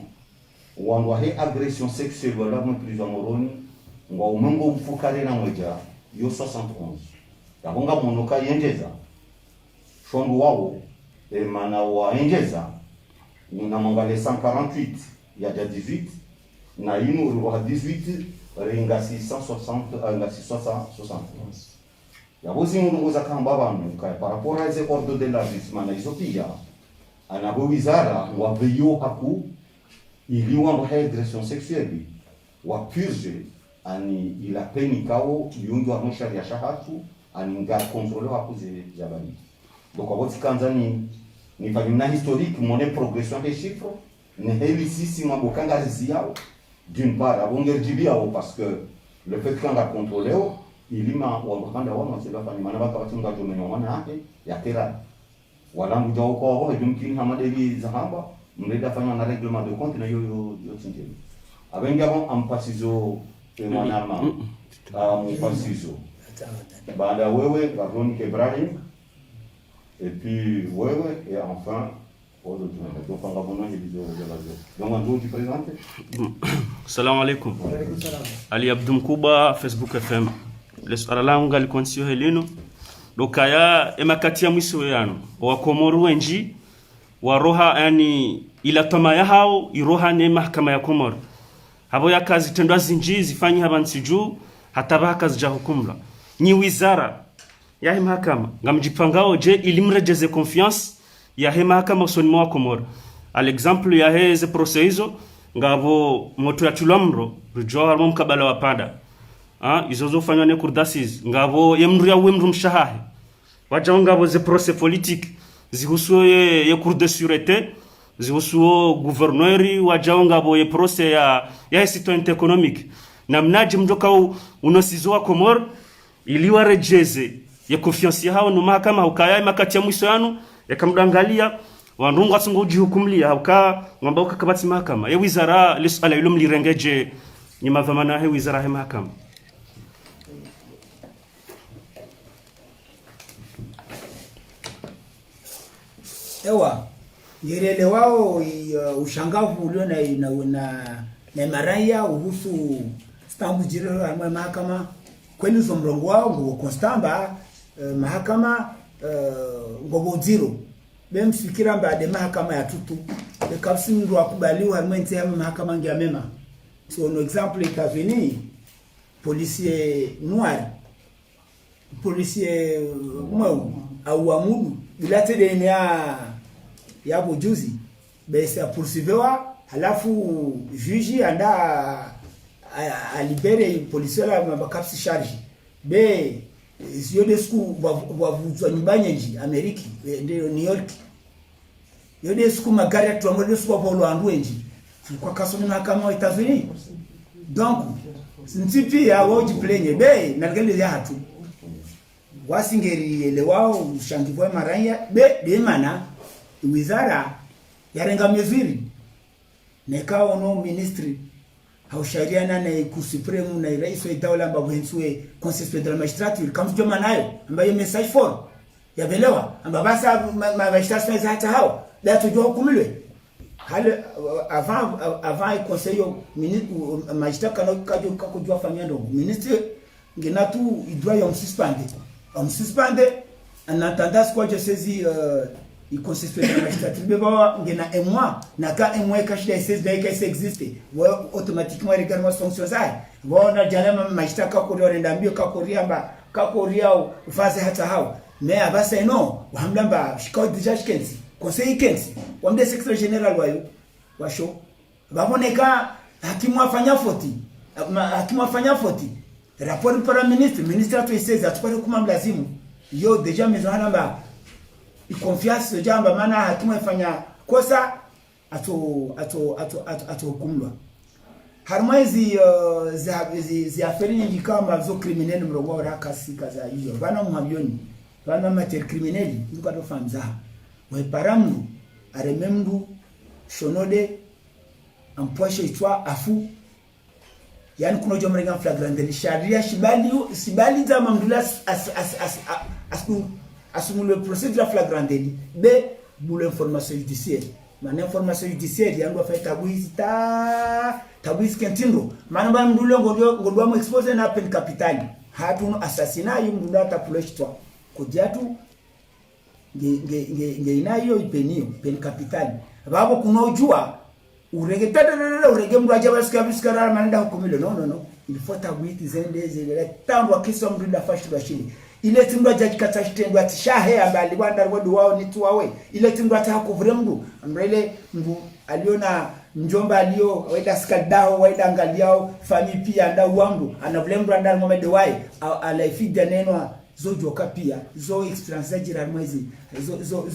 wandwa he agression sexuelle wala mo prison moroni ngwa umungu mfukare na moja yo 71 yabonga monoka yengeza shongo wao mana wa engeza una mangale 148 ya 18 na inu wa 18 renga 660 nga 671 yabozi mungu za kamba bantu kai par rapport à ces ordres de la justice na isopia anabo wizara wa veyo haku ili wa agression sexuelle wa purge ani ila peni kao yundu wa sharia shahatu ani nga contrôler wa kuze jabani donc aboti kanzani ni famille historique mon progression des chiffres ne helisisi mabokanga ziao d'une part abongerjibia parce que le fait qu'on a contrôlé ilima wakanda wana sila fanya maana baka watu ngajo menyomana yake ya tera wala mjao kwa wao jumkini hamadeli zahamba mreda fanya na règlement de compte na yo tindeni abenga bon ampasizo mwanama mpasizo baada wewe Veronica Ibrahim et puis wewe et enfin Salam alaikum. Ali Abdou Mkuba, Facebook FM. Lesara langu galikuансio helino. Dokaya emakati ya mwiso yano. Wa Komoru wenji wa roha yani ila toma ya hao iroha ne mahakama ya Komoru. Habo ya kazi tendwa zinji zifanyi habansiju hata baka zija hukumla. Ni wizara ya mahakama ngamjipangao je ilimrejeze confiance ya he mahakama usoni mwa Komoro. Al exemple ya he ze procedure ngabo moto ya tulamro rujo harmo mkabala wa pada. Izozo fanywa ne kurdasiz ngabo yemru ya wemru mshahahe. Waja ngabo ze procès politique zihusuo ye cour de sûreté zihusuo gouverneur waja ngabo ye procès ya citoyen économique. Na mnaji mjoka unosizo wa Komoro iliwa rejeze ya confiance ya hao no mahakama ukaya makati ya mwiso yanu yakamdangalia wanrungu asungo ujihukumlia hauka ngamba ukakabati mahakama ya wizara lisala ilum lirengeje ni madhamana he wizara he mahakama ewa ngerele wao ushangavu ulio na maraya uhusu stambu jirero ya mahakama kweli zomrongo wao ngo konstamba mahakama ngobo zero bemfikira mbade mahakama ya tutu bekafsi ndo akubaliwa harmente ya mahakama ngia mema so no example États-Unis policier noir policier mweu au amudu bilate de ya bojuzi besa poursuivre halafu juge anda alibere policier la mabakafsi charge be sio desku wavuzwa nyumbani nji Ameriki ndio New York yode siku magari ya tuambo desku Paulo Andwenji kwa kasoni mahakama wa États-Unis donc sintipi ya woji plenye be nalgele ya hatu wasingeri elewao ushangivu maranya be de mana wizara yarenga meziri nekao no ministry haushariana na kusupremu na rais wa dawla ambapo henswe conseil de la magistrature kama joma nayo ambayo message for yabelewa ambapo basa magistrature hata hao la tujua hukumilwe hali avant conseil magistrat kana kujua famia ndo ministre ngena tu il doit y suspendre en attendant ce que je saisis il consiste dans magistrature beba ngena moi na ka moi ka shida essaye de existe wa automatiquement regarde fonction ça bona jana magistrat ka ko renda mbio ka koria ufaze hata hao mais abasa no wahamlamba shikao deja shikenzi conseil kenzi wamde secrétaire général wayo washo baboneka hakimu afanya foti rapport para ministre atu essaye atukore kuma mlazimu yo deja mezana ba confiance jamba maana hakimu afanya kosa atohukumwa harmaizi zi aferi nyingi kama zo criminel mrongo wa kasi kaza hiyo bana muhabioni bana mater criminel nduka to famza we paramdu arememdu shonode ampoche itwa afu yani kuno jomrenga flagrant de sharia sibali za mamdula asumule procédure flagrant délit b boule information judiciaire man information judiciaire yango fa tabuisi kentindo man ba mdule ngodwa mo expose na pen capital hatu assassinat yumdula tapuleshitwa kujatu nge inayo ipenio pen capital babo kunojua urege mdu ajaba sikara manenda hukumilo no il faut tabuiti zende tambo kiso mdula fashtu bashini ile tindo jaji katashitendo atishahe ambali bwanda rwadu wao ni tuwawe ile tindo atakuvure mdu amrele mdu aliona njomba alio waida skadao waida angaliao fami pia ndau wangu anavlembu ndani ngomede wai alaifida nenwa zo joka pia zo experience jira mwezi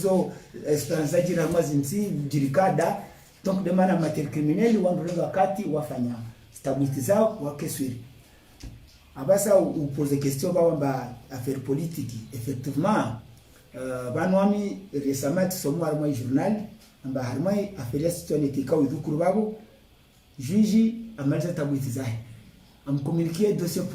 zo experience jira mwezi nti jirikada donc de mana matière criminelle wangu wakati wafanya stabilité zao wakeswiri abasa ou poser question ba affaire politique effectivement banwami récemment somo armai journal amba harmai affaire situation tika udukuru babo juge amalza tabwiti zae am communiquer dossier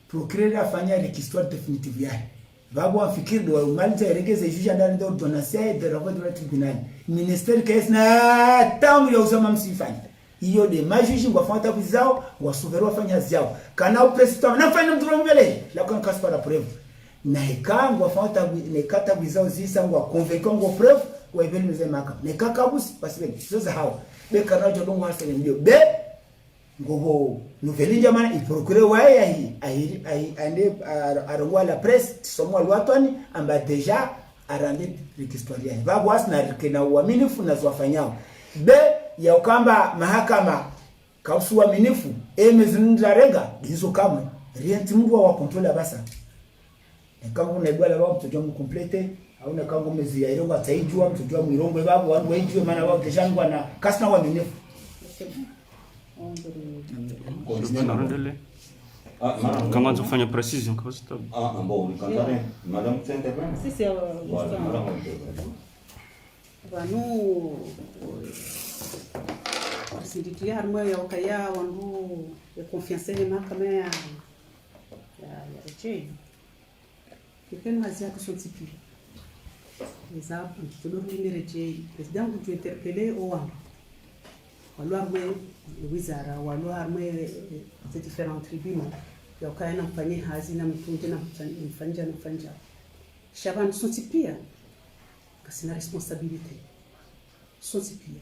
procureur afanya requisitoire définitive yae babo afikiri do malza regeze juge ndani do donasia de rapport de tribunal ministère kesna tamu ya usama msifanya hiyo de majuji ngwafanya vizao wasuvero wafanya zao kana upresident nafanya mtu mbele la kwa kaspa la preuve na heka ngwafanya nekata vizao zisa ngwa convaincre ngwa preuve wa even mzemaka nekaka busi basi zoza hao be kana jo dongo hasa ndio be ngobo nouvelle jamana il procureur wae ai ande arongwa la presse somo alwatani amba deja arande requistoria babu asna kena uaminifu na zwafanyao be ya ukamba mahakama kausu aminifu emezinza renga hizo kamwe rienti mdu wa control basa kama unaibwa la wao mtojwa mkomplete au na kama umezi ya irongo ataijua mtojwa mwirongo babu wangu waijue maana wao teshangwa na kasna wa aminifu kama tufanye precision kwa sababu bon kantare madame t'intervient si voilà madame vanu sindiklia harmo ya ukaya wandu ya confiance ni mahakama ya reje kikenu hazia kusontipi example tudoro ni reje president ku interpeller o wandu walu harmo wizara walu harmo de différents tribunaux ya ukaya na mfanye hazi na mtunde na mfanja shaban sonsipia kasina responsabilité sonsipia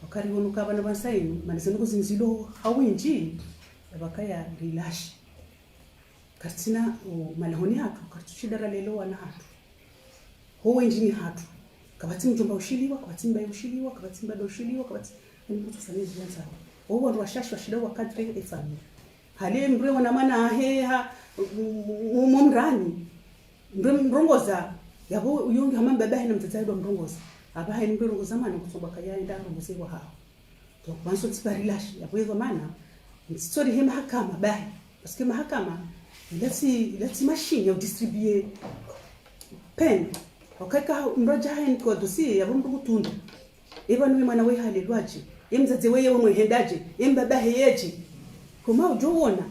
wakari wono kabana bansaini manisano kuzinzilo hawinji abakaya relash katina malahoni hatu katushidara lelo wana hatu ho wenjini hatu kabati mjomba ushiliwa kabati mbaye ushiliwa kabati mbado ushiliwa kabati mtu sanezi yanza ho wandu washashi washida wakati efami hali mbre wana mana heha umomrani mrongoza yabo uyongi hamamba bahe na mtataidwa mrongoza abahe ni mbero zamani kutoba kaya ndaro mzewa hao to kwanza tsiparilash yapo maana story hii mahakama bahe parce que mahakama lati machine ya distribuer pen okaka mroja hen ko dossier ya rumbu kutunda ebanu mwana we hali lwaje emzaze wewe mwendaje embabahe yeje kuma ujoona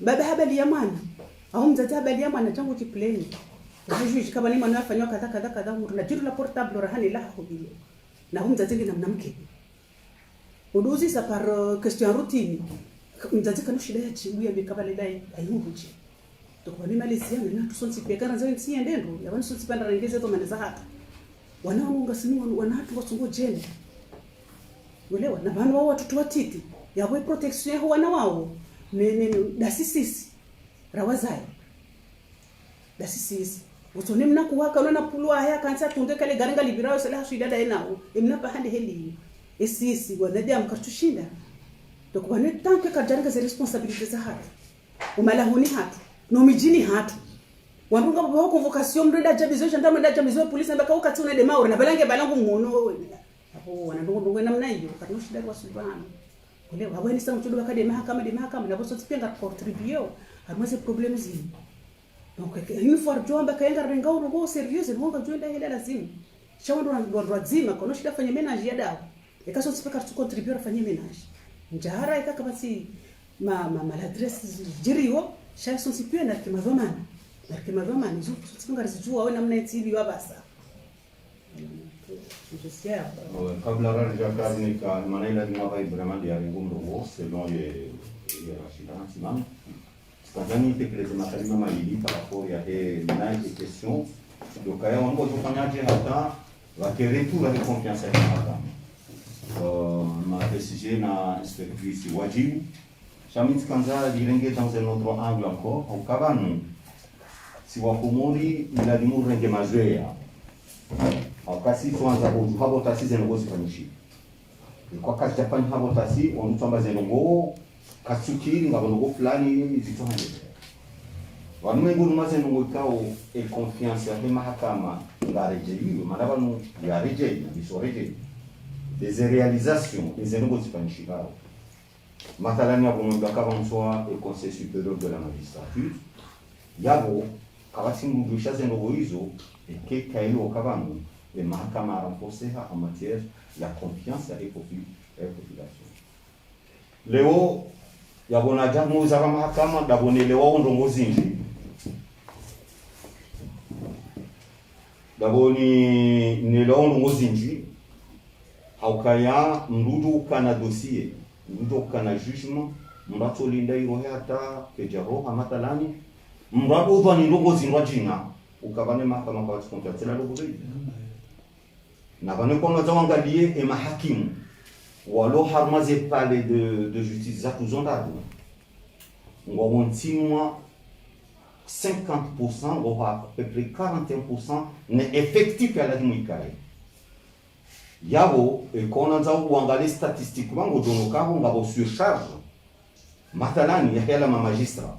baba habali ya mwana au mzaze habali ya mwana tangu kipleni juge kama ni mwana afanywa kadha unajiru la portable rahani la hobile na humzazi na mnamke uduzi sa par question routine mzazi kana shida ya chibu ya bikabale dai ayumbuji kwa mimi Malaysia na tusonsi pia kana zao nsi ndendo ya wani sonsi panda rengeze to maneza hata wanaunga simu wanatu wasungo jeni uelewa na bana wao watoto watiti ya boy protection yao wana wao ne dasisisi rawazai dasisisi utone mnakuwaka lona pulwa haya kansa tunge kale garanga libirao sala shida enao imnapa hande heli esisi wanadia mkartushinda dokwane tanke kajaranga za responsabilité za hatu umalahuni hatu no mijini hatu wandunga babo convocation mrenda jabizo gendarme nda jabizo police mbaka ukati una demaure na balange balangu ngono hapo wanandungu namna hiyo kana shida kwa subhana kule wao ni samu tudu bakade mahakama na boso tipenga contribue hamweze problems hizi donc une fois jomba kaenga renga urugo serious ngonga joenda ile lazima shawondo ndo lazima kono shida fanya menage ya dawa ekaso tipeka tu contribue fanya menage njahara ikaka basi ma l'adresse jiriwo shaso sipia na kimazomani zo tsinga rizijua wewe namna itibi wabasa kabla raja kazi ka manaila ni mava vraiment ya ngumro selon les rachidans imam Tanzania tekeleza makalima mawili par rapport ya na question donc kaya wango tufanyaje hata wakeretu la confiance ya hata ma DCG na inspectrice wajibu Chamit kanza direnge dans un autre angle encore au kabanu si wakumuri ila limu renge mazoea au kasi tuanza kwa habo tasi zengo zifanyishi kwa kasi Japan habo tasi wanutamba zengo kasukiri ngabongo fulani zitohane wanumwe ngurumaze ngo ikao e confiance ya mahakama ngareje hiyo manabanu ya reje bisoreje des réalisations des zengo zifanyishi bao mathalani ya bonga kavansoa e conseil supérieur de la magistrature yabo kabati ngudusha zengo hizo e ke kailo kabanu e mahakama renforcer en matière la confiance et population leo yabona jamu za mahakama dabonelewa ndongozi nje daboni nelewa ndongozi nje haukaya mrudu kana dossier mrudu kana jugement mbato linda iro hata kejaro amatalani mrado uvani ndongozi ndwajina ukabane mahakama kwa contractela logobe na bane kwa ngaangalie e mahakimu walo harmaze palais de justice za kuzondado ngomon 6 mois 50% ou à peu près 41% n'est effectif à la dmuikare yabo e kona za uangalie statistique wango donokabo ngabo surcharge matalani ya hela ma magistrat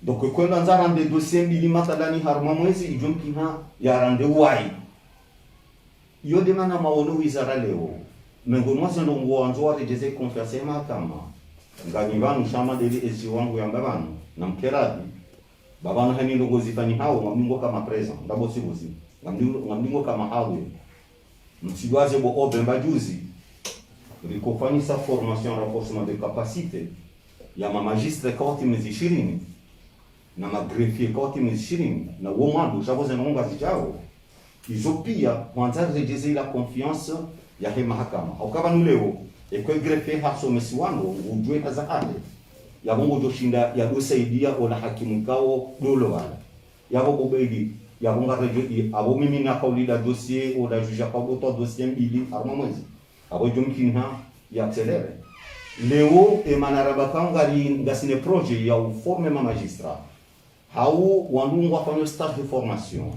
donc kwenda nzara de dossier mbili matalani harma mwezi ijonkina ya rande wai yo demana maono wizara leo mengo mwasa ndo ngwanzo wa rejeze confiance mahakama ngani banu shama deli ezi wangu ya mbabanu na mkeradi babanu hani ndo gozifani hao ngamingo kama present ndabo sibuzi ngamingo kama hawe msigwaze bo obemba juzi rikofani sa formation renforcement de capacité ya ma magistre koti mezishirini na ma greffier koti mezishirini na womando shaboze na unga zijao izopia kwanza rejeze la confiance ya he mahakama haukaba nuleo ekwe greffier haso mesiwando ujwe hazahade ya bongo joshinda ya dosaidia ola hakimu kao dolo wala ya bongo beidi ya bonga reje abo mimi na kaulida dossier ola juja kwa boto dossier mbili arma mwezi abo jomkinha ya accelere leo e manaraba ngari ngasine projet ya former ma magistrat hau wandungwa fanyo stage de formation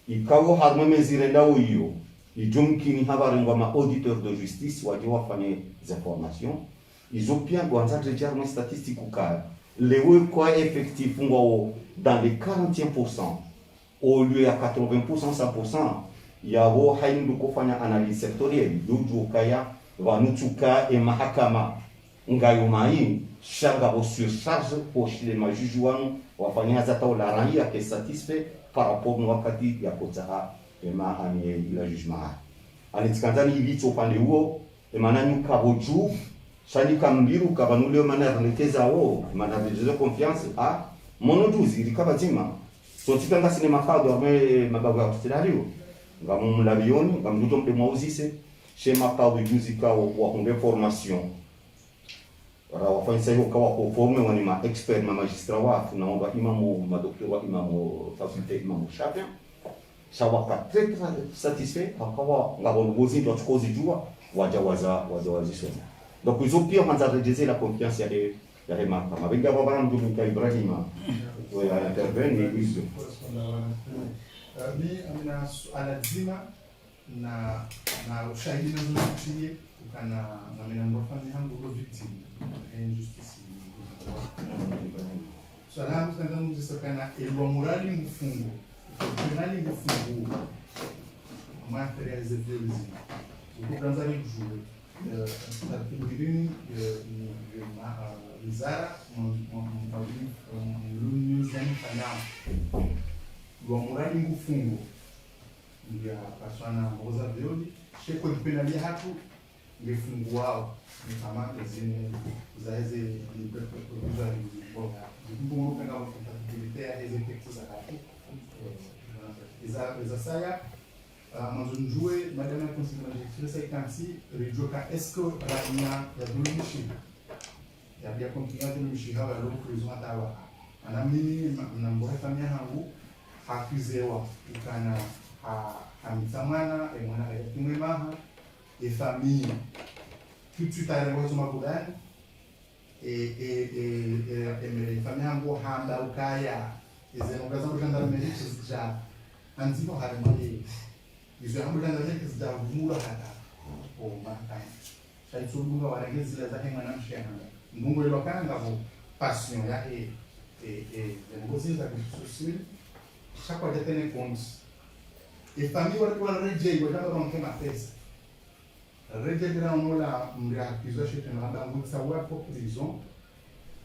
ikawo harma mezirenda uyo ijumkini habarengwa ma auditeur de justice waje wafanye za formation izopia gwanza rejarme statistique ukaya lewe kwa effectif ngwa dans les 41% au lieu à 80% 100% yawo haindu kufanya analyse sectorielle dojo kaya vanutuka e mahakama ngayo mai shanga bo surcharge pour les majuges wanu wafanya zata la raia que satisfait par rapport na wakati ya kota ema ani la jugement alitikandani hivi topande huo emananyu kaboju shali kambiru kabanule mana relekeza o mana de confiance a monoduzi rikabatima so tipanga sinema fado arme mabago ya tutelario ngamumulabioni ngamduto mde mwauzise chez mapado juzi ka wa konde formation para wafanya sasa hiyo kwa conforme wani ma expert ma magistrat wa tunaomba imamu madoktor wa imamu faculté imamu Shafia sawa très satisfait akawa ngabongozi ndio tukozi jua wajawazisoma donc ils ont pire manza redresser la confiance ya les marques mabenga baba mtu kwa Ibrahima wa intervenir hizo mi amina suala zima na ushahidi nazozitie ukana na mina mrofani hangu kwa victim injustice suala hangu kanda mzisokana elwa morali mfungo penali mfungo materia zevelizi ukukanza ni kujue taratibu wizara mluniuzani fanao lwa morali mfungo ndia paswana ngoza violi sheko penali hatu ngefungu wao ni kama zine zaeze ni proposal ni boga mbungu kanga compatibilité hizo textes za hatu za saya manzunjue madame conseillère directrice ikansi rijoka est-ce que raina ya dulumishi ya bia continuer dulumishi hawa lo prison atawa anamini mnamboa famia hangu hakuzewa ikana hamitamana mwana ya kimwemaha et famille tout de suite à la voiture mabudani et famille hangu handa ukaya ezenokaza gendarmerie ja anzimo haremali izo hangu gendarmerie kizda vumura hata o mata shaitsugunga warengezi la zake mwana mshahanga ndungu ilokana ngabo passion ya ngozi za kususili chaque fois tenir compte et famille walikuwa rejei wajamba wamkema pesa rejei bila unola mria kizo chez un randa ngutsa wapo prison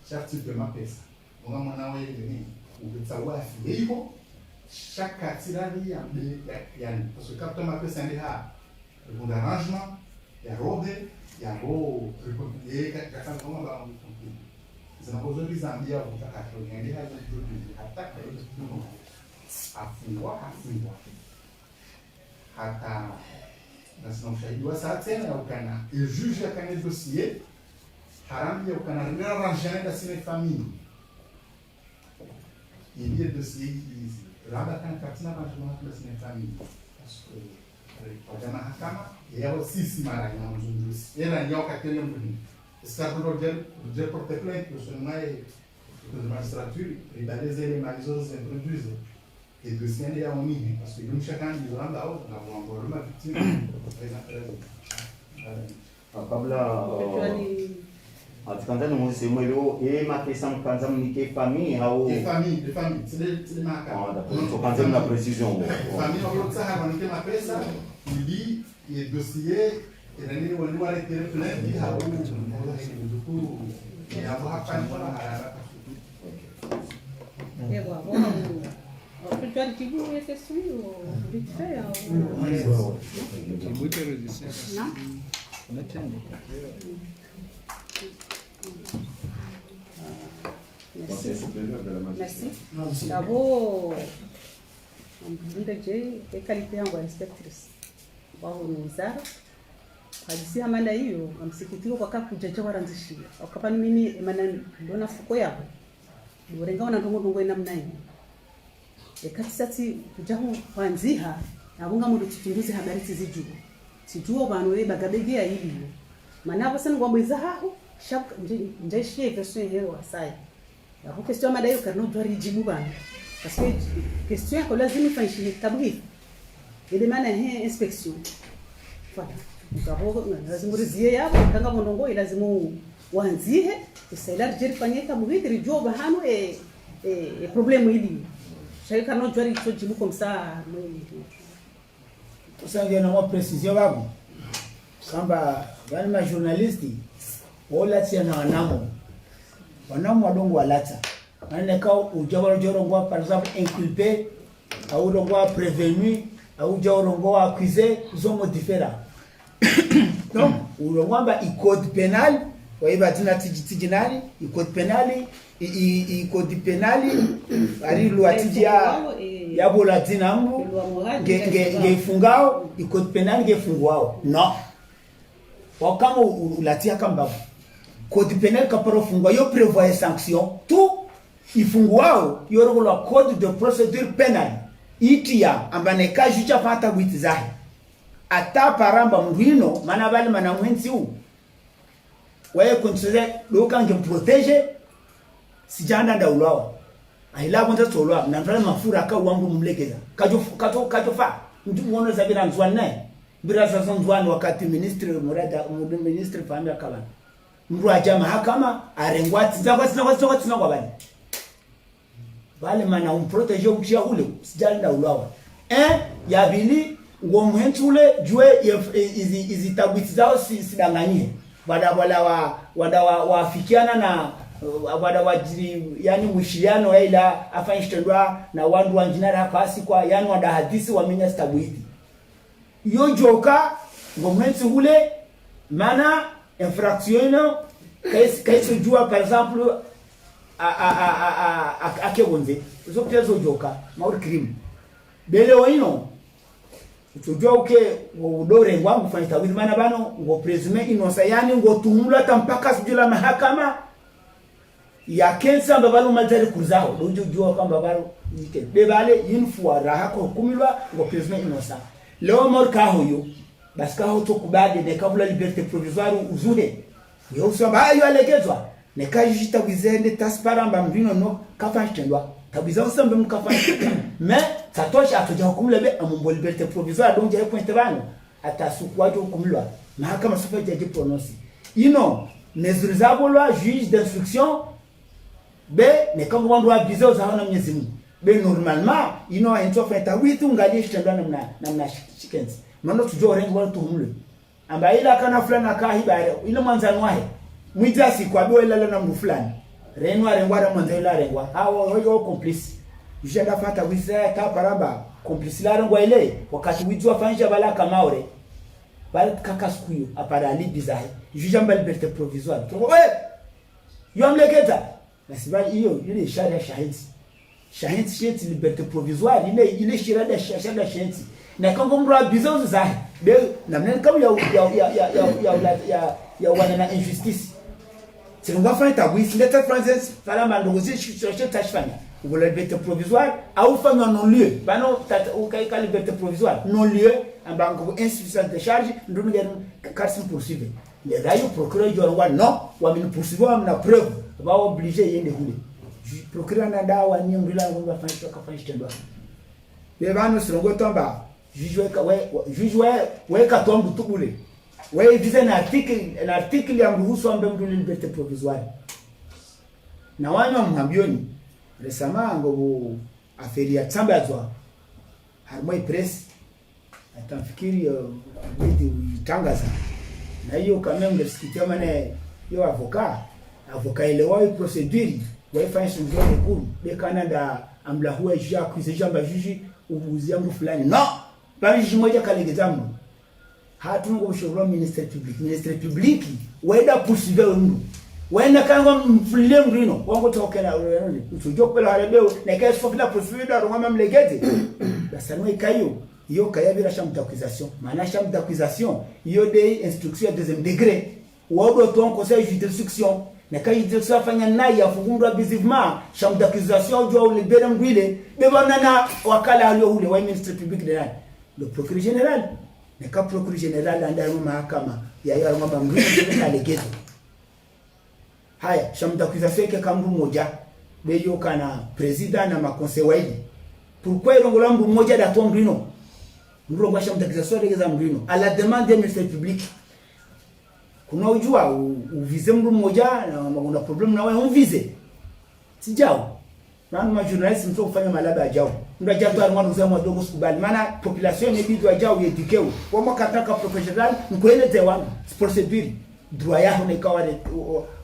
chaque type de pesa unga mwana wewe ni ngutsa wapi hivyo chaque tirani ya yani parce que quand ma pesa ndi ha un arrangement ya robe ya go réconcilier kaka kama ba zinapozo Zambia kutaka tuende hapo hata afungwa hata nasema ushahidi wa saa tena ukana il juge akane dossier harambi ukana arranger da sine famille il y a dossier qui labda kan katina arrangement da sine famille parce que kwa mahakama yao sisi mara ina mzunguzi ila ndio katene mbuni escarbro de porter plainte que ce mai de magistrature et d'aller les malaises introduisent et de signer à Oni parce que nous chacun nous rend là haut nous avons encore ma victime kabla atikanda ni mwezi mwelo makesa mkanza mnike famille au famille c'est les marques donc quand même la précision famille on peut ça mnike mapesa il dit il est dossier et nani wali wale tele plainte il a du coup il a pas pas et voilà on peut faire qui vous est question vite fait non merci d'abord ndiye qualité yangu ya inspectrice wao ni wizara hadisi amanda hiyo amsikitiko kwa kakujaja waranzishia akapani mimi maana ndona fuko yako urenga na ndongo namna hiyo ekati sati kujaho kwanziha abunga mu tutunguze habari tiziju sijuo banu we bagabegea hivi maana hapo sana ngwambeza haho shap njeshie version hiyo wasai ya kwa question mada hiyo karno jwari jibu bana parce que question yako lazima ifanyike tabhi ile maana inspection voilà ngabo lazima rizie yabo kanga mondongo lazima wanzihe isaila jeri fanyika muhitri joba hano problème hili shaka no jwari to jibu comme ça tusange na mo précision babu kamba wale ma journalisti wala tia na wanamo wadongo walata maana kao ujabalo jorongo par exemple inculpé au rongo prévenu au jorongo accusé zomo différents donc urongwamba i code pénal waiba tina tijinali i code pénal i code pénal ari loi tijia yabo latina ngo ngefungao i code pénal ngefungwao no wakamo ulatia kamba code pénal kaparo fungwa yo prévoit sanction tout ifunguao yoro la code de procédure pénale itia ambaneka juja pata witizahi ata paramba mrino mana bali mana mwenzi u wae consider loka nge protege sijanda ndaulwa aila bonza tsolwa na mfana mafura ka wangu mlegeza kajo fa mtu muone zabira nzwane bira sasa nzwane wakati ministre murada ministre famia kabana mru aja mahakama arengwati zingwa kwa bali mana umprotege ukishia ule sijanda ulwa ya bili ngo mhentule jue izi tabiti zao sidanganyie wada wafikiana na wada wajiri yani mwishiliano ila afanyishtendwa na wandu wanjinara kasi kwa yani wada hadisi wa minya stabwiti yo joka ngo mhentule mana infraction kaisi jua par exemple akebonze zo pyezo joka mauri crime bele waino tujua uke udore wangu fanya tawizi mana bano ngo presume inosa yani ngo tumula tampaka sijula mahakama ya kensa mbabalo mazari kuzao dojo jua kwamba balo yike bebale yinfuwa rahako kumilwa ngo presume inosa leo morka hoyo baska hoto kubade ne kabula liberté provisoire uzuhe yo usaba ayo alegezwa ne kajita wizende tasparamba mbino no kafashtendwa tabiza usambe mkafanya mais satosha atoja hukumlebe amumbo liberté provisoire donc jere point bano atasukwajo hukumlwa mahakama sufa jaji prononce mesures zabolwa juge d'instruction be ne kango wandu abizo za hona Mwenyezi Mungu be normalement ento feta witu ngali shitendwa namna chickens mano tujo rengo wala tuhumle amba ila kana fulana kahibare ile mwanzani wahe mwita sikwabio ila na mdu fulani renwa rengwa mwanzani rengwa hawo hoyo complice jenda fata wisa ta paramba complice la rengwa ile wakati witu afanyisha bala kamaore bali kakaskuyo apara libizahe jujamba liberté provisoire to yomleketa nasibali hiyo ile sharia shahidi sheti liberté provisoire ile shirada shahidi na kango mra bizozo zahe be namne kama ya wana na injustice sinunga fanya tabwisi leta française fala mandogozi chercher tachfanya ou la liberté provisoire au fanya non lieu bano ukaika liberté provisoire non lieu ambango insuffisante de charge ndunu ngene karsim poursuivre les rayo procureur jorwa non wa min poursuivre na preuve ba obligé yende hule procureur na dawa ni mbila ngo bafanya toka fanya tendo be bano sirongo tomba juge weka tombu tubule wewe vize na article ya mruhusu ambaye mtu liberté provisoire na wanywa mhambioni resama ngo aferi ya tsambazwa harmoi press atamfikiri bidi utangaza na hiyo kama mlisikia maana yo avocat elewa procedure waifanya shughuli kuu de Canada amla huwa jia kuisejamba jiji ubuzia mtu fulani no bali jiji moja kalegezamno hatungo ushauri ministre public waenda poursuivre mtu waenda kanga mfulie mrino wango tokena ureni utujo pela halebeo na kesi fokila poursuivre rongama mlegete basanwe kayo yo kaya bila chambre d'accusation maana chambre d'accusation yo de instruction de deuxième degré wado ton conseil d'instruction na kayi d'instruction fanya nayi afungundwa bizivement chambre d'accusation jo libere mgwile bebana na wakala alio ule wa ministre public de le procureur général ne ka procureur général andamo mahakama ya yaro ngamba mgwile na legezo haya chambre d'accusation ke kambu moja beyo kana president na makonseil waidi pourquoi irongola mbu moja da to mbrino mbu ngwa chambre d'accusation legeza mbrino à la demande des ministres publics kuna ujua uvize mbu moja na una problem na wewe unvize sijao maana journalist mtu kufanya malaba ajao ndio ajabu mwana usema dogo sikubali maana population ni bidu ajao yedikeo kwa mwaka taka professional mkoeleze wangu procedure droit yao ne kawale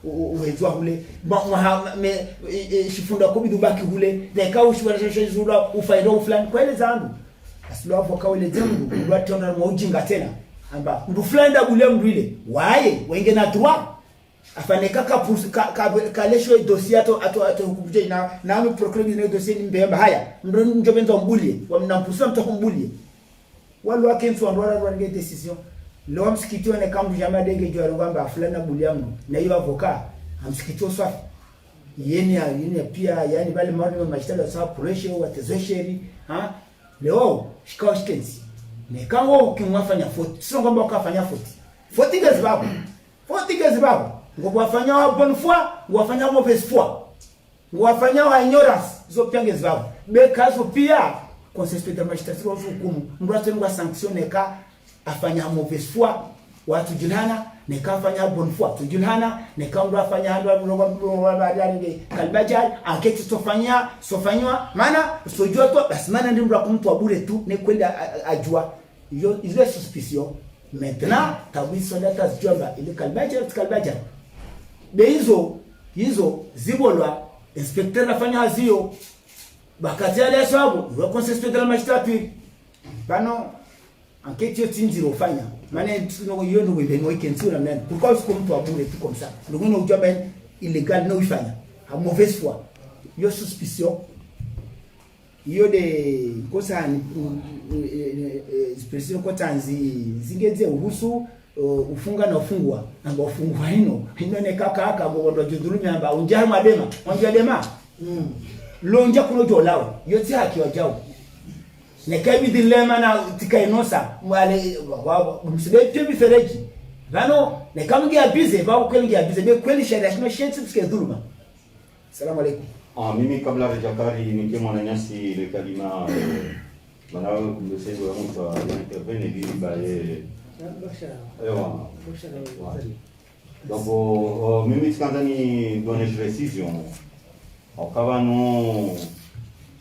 uwezwa hule me shifunda ko bidu baki hule de kawo shwara shizula ufairo fulani koeleza andu asilo hapo kawale jambo ndio tona mojinga tena amba ndu fulani da bule mdwile waye wenge na droit afane ka lesho dossier ato hukubuje na ame procureur ni dossier ni mbemba haya ndo njobenza mbulie wamnampusa mtakumbulie wale wake mtu andwara rwange decision leo msikiti wane kambu jamaa denge jwa ngamba fulana buliamu na hiyo avoka amsikiti swafi yeni pia yani bali mwana mashtaka sawa pressure watezesheri leo shikao shitenzi ne kango ukimwafanya 40 sio kwamba ukafanya 40 gazi babo ngopo wafanya wa bonne foi wafanya mauvaise foi wafanya wa ignorance zo pyange zabo be kazo pia conseil de magistrature hukumu mrate ngwa sanctioneka afanya mauvaise foi watu julhana ne kafanya bonne foi tujulhana ne kamba afanya ndo baadhi kalbajal aketi sofanywa maana sojua tu basi maana ndio mra kumtu abure tu ne kwenda ajua hiyo ile suspicion maintenant tawiso data zijomba ile kalbajal be hizo zibolwa inspecteur afanya hazio bakati ya sababu wa conseil de la magistrature bano enquête yo tinziro fanya maana tuno yo ndo ngene weekend sura men pourquoi est-ce que mtu abure tu comme ça ndo ngene ujua ben illégal no ifanya a mauvaise foi yo suspicion yo de kosa expression kwa tanzi zingeze uhusu ufunga na ufungwa amba ufungwa ino ne kaka ngondo judhulumi amba unjaye madema mwambia dema lonja kuno jolawe yote haki wajao ne kabi dilema na tikainosa wale msibe pembi fereji bano ne kamungi abize ba ukwengi abize be kweli sharia shino shensi tuske dhuluma. Asalamu alaykum. Mimi kabla hajakari ninge mwananyasi ile kalima manawe kumsaidia mtu intervene ili bae ewa donc mimi tikandani donner précision akawa no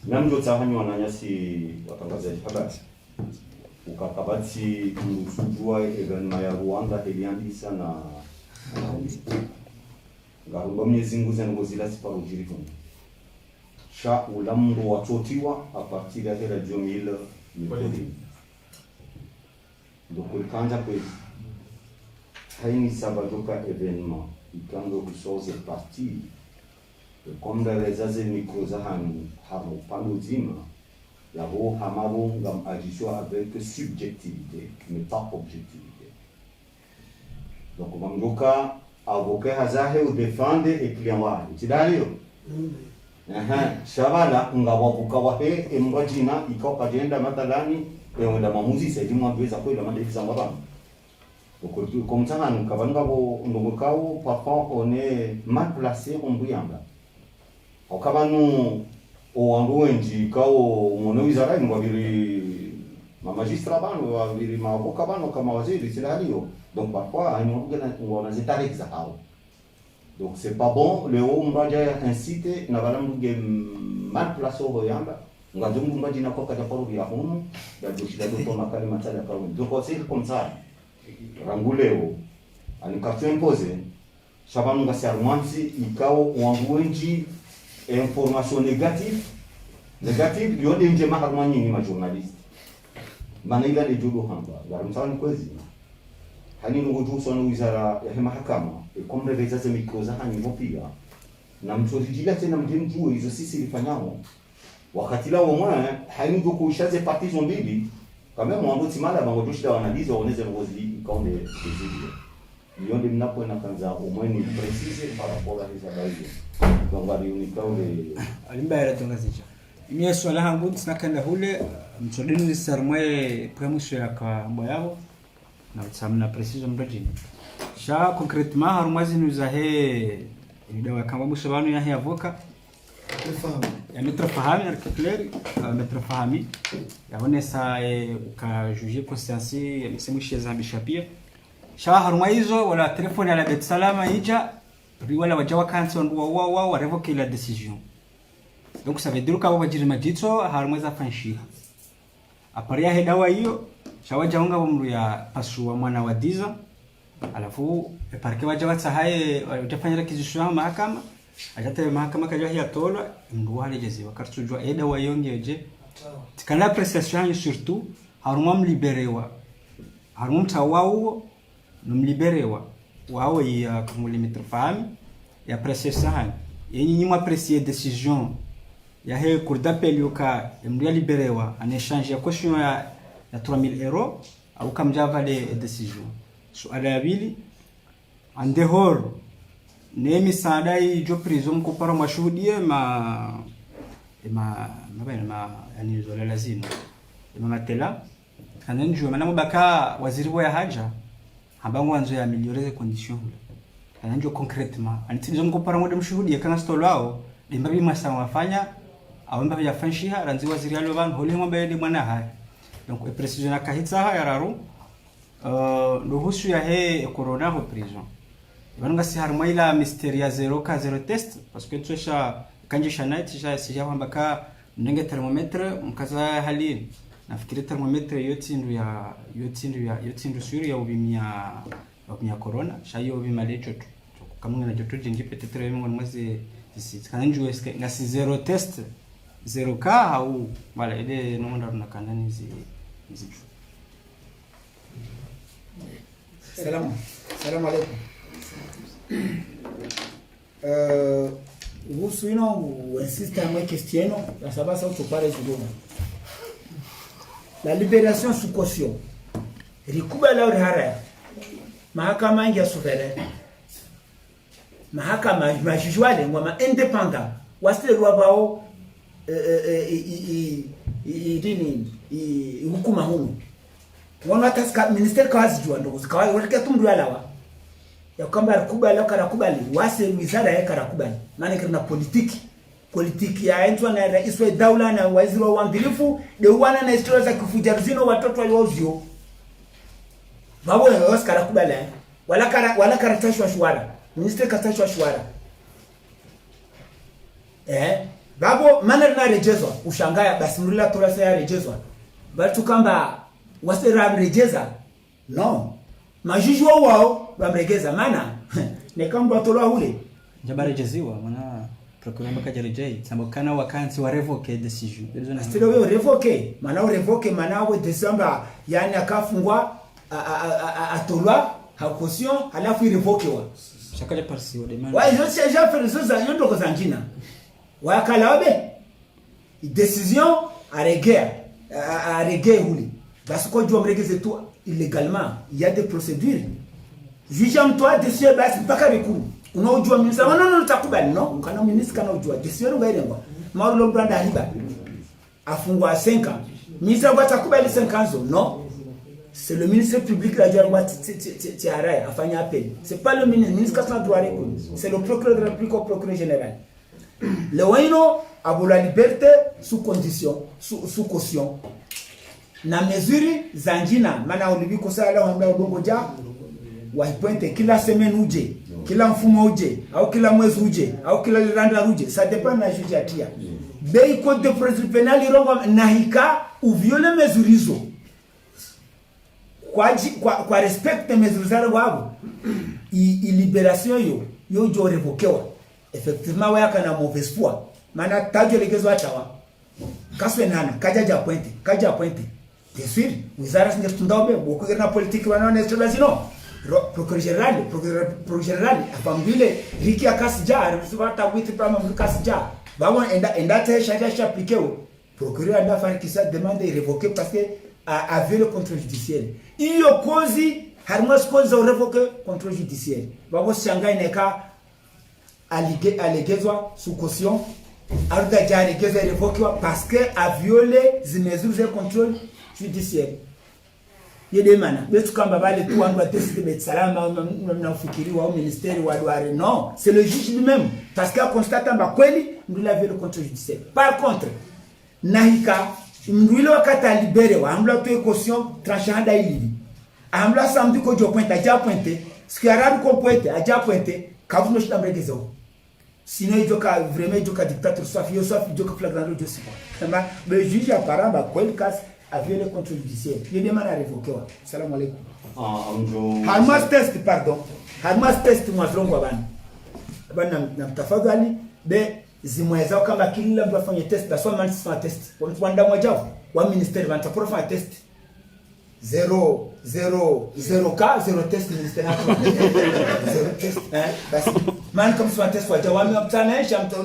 namjo tsahanywa nanyasi watangazaji habari ukakabati kumsujua evenement ya Rwanda eliandisa na ngarumba mnyezi nguzi ngozila siparo jirikon sha ulambo watotiwa a partir ya 2000 mikodi donc kanja kwezi haini sabadoka événement ikando kusoze parti comme les aze mikrozahani hamo panozima yabo hamabo ngam agissons avec subjectivité mais pas objectivité. Donc mamdoka avocat hazahe ou défendre et client wa tidalio shabala ngawabuka wahe embajina ikao kajenda madalani enda mamuzi sedi mwabeza kwela madeli zangaba. Donc comme ça nous kabanga bo ndongokao parfois on est mal placé on buyanga okabanu owanduenji kao umonowizara ngwabiri ma magistrat bano wabiri ma avocat bano kama waziri tidalio. Donc parfois on a des tarifs à haut. Donc c'est pas bon le haut mbaja incite na balambuge mal placé au yamba ngazungu mbaji na koka japoro ya hunu ya joshida do tona kali matala ka. Donc c'est comme ça ranguleo anikatio impose shabanu ngasi armansi ikao wanguenji information négative yode nje maharmanyi ni ma journaliste bana ila de jodo hamba garamsani kwezi hani ngoju sona wizara ya mahakama comme les résultats mikoza hani mopiga na mtozijila tena mjemjue hizo sisi lifanyao wakati la mwa hani ngoko ushaze parties mbili kama mwambo timala bango joshida wanaliza waoneze ngozi kaonde zidi yonde mnapoenda kanza umweni precise par rapport à les habari donc bali unikaule alimbaira tongazija mimi swala hangu tunakanda hule mtodeni sarmwe premusho ya kwa mboyao na tsamna precision mbrajini sha concrètement harumwazi nuzahe ni dawa kama mushabanu ya avoka ya metrofahami artikleri metrofahami yaone sa ka juger conscience ya msemu sheza bishapia sha harumwaizo wala telefone ala bet salama ija wala wajawa kansi wa revoquer la décision. Donc ça veut dire que wajiri majitso harumweza fanshi aparia hedawa hiyo shawaja unga umru ya pasua mwana wa diza alafu parke waja watsa haye utafanya requisition mahakama ajate mahakama kaja ya tolwa mndu wale jezi wakartujwa eda wayonge je tikana appréciation surtout harumam liberewa harumam tawao numliberewa wao ya kumuli mitrofami ya appréciation yenyi nyima apprécier décision ya cour d'appel yoka mndu liberewa en échange ya caution ya 3000 euros au kamjava de decision. Suala ya pili, andehor ne misaada jo prison kupara mashuhudie ma yani zola lazima matela kanenjo mana mubaka waziri wa haja ambango anzo ya améliorer conditions kanenjo concrètement anitizo mkopara ngode mshuhudie kana stolao limbabi masa wafanya awamba ya fanshiha ranzi waziri alo ban hole ngombe de mwana hai donc e precision akahitsa ha yararu ndo husu ya he corona ho prison vanonga si harma ila mysteria 0 ka 0 test parce que tosha kanjisha night sija kwamba ka mnenge thermometre mkaza hali nafikiri thermometre yotindu suri ya ubimia corona shayo ubima lecho kama na joto jingi petetre mungu mwezi sisi kana njoo ngasi 0 test 0 ka au wala ile nonda tunakanda hizi Salamu alaikum. Vous insiste à ma question, la savoir ça pas résoudre. La libération sous caution. Rikuba la hara. Mahakama ya souverain. Mahakama majijwale ngoma indépendant. Wasile rwabao hukuma hunu. Wana taska minister kazi jua ndo zikawa wale tumdu alawa ya kwamba rikubali au karakubali wase wizara ya karakubali maana kuna politiki ya entwa na rais wa daula na waziri wa uangalifu de wana na historia za kufujarizino watoto waliozio babo wao karakubali wala karatashwa shwara minister katashwa shwara babo maana na rejezwa ushangaya basi mrila tola ya rejezwa bali tukamba wasera mrejeza no majiji wao bamregeza maana ne kamba tolwa ule jabarejeziwa maana procureur makajarejei sambokana wakansi wa revoke decision stilo yo revoke maana wa December yani akafungwa atolwa caution halafu revokewa chakale parsi wa demand wa hizo seja ferizoza yondo ko zanjina wakala wabe decision arege ule parce que tu mregeze tu illégalement il y a des procédures vijam toi dessus basi mpaka bikuru unaojua ministre non takubali no kana ministre kana ujua dessus ngairengo marulo branda hiba afungwa 5 ans ministre kwa takubali 5 ans non c'est le ministre public la jua tiarai afanya appel c'est pas le ministre qui doit répondre c'est le procureur de la République au procureur général le waino a la liberté sous condition sous caution na mesure zanjina maana ulibiko sala wambia udongo ja waipointe kila semaine uje kila mfumo uje au kila mwezi uje au kila randa uje ça dépend na juge atia bei code de procédure pénale irongo na hika uviole mesure hizo kwa respect mesure zao wao libération yo jo revokewa effectivement waya na mauvaise foi maana tajo legezo atawa kaswe nana kaja pointe bien sûr wizara singe tundaobe boko na politique wanaona historia zino procureur général afambile riki akasija arifata witi pama mkasija baba enda te chaque appliquer procureur anda faire qui ça demande révoquer parce que avait le contrôle judiciaire iyo kozi harmos kozi révoquer contrôle judiciaire baba shangai neka allegezwa sous caution arda jari geza révoquer parce que a violé les mesures de contrôle judiciaire yede mana betu kamba bale tu wandu atesi bet salama mnafikiriwa au ministeri wa douane non c'est le juge lui-même parce qu'il a constaté ba kweli ndula vile le contrôle judiciaire par contre nahika ndwilo wakati libere wa amla to caution tranchant daili amla samedi ko jo pointe aja pointe ce qui arabe ko pointe aja pointe kavuno shita mregezo sinon il joka vraiment il joka dictateur soit joka flagrant de dossier kama le juge apparemment ba kweli kas avait le contrôle judiciaire. Il demande à révoquer. Salam alaikum. Harmas test, pardon. Harmas test mwazongo bana. Bana namtafadhali be zimweza kama kila mtu afanye test na soma mtu test. Wanda mwajao wa ministeri wanatapora fanya test. 0 ka 0 test ministeri hapo. 0 test basi man kama soma test waja wamemtanisha mtu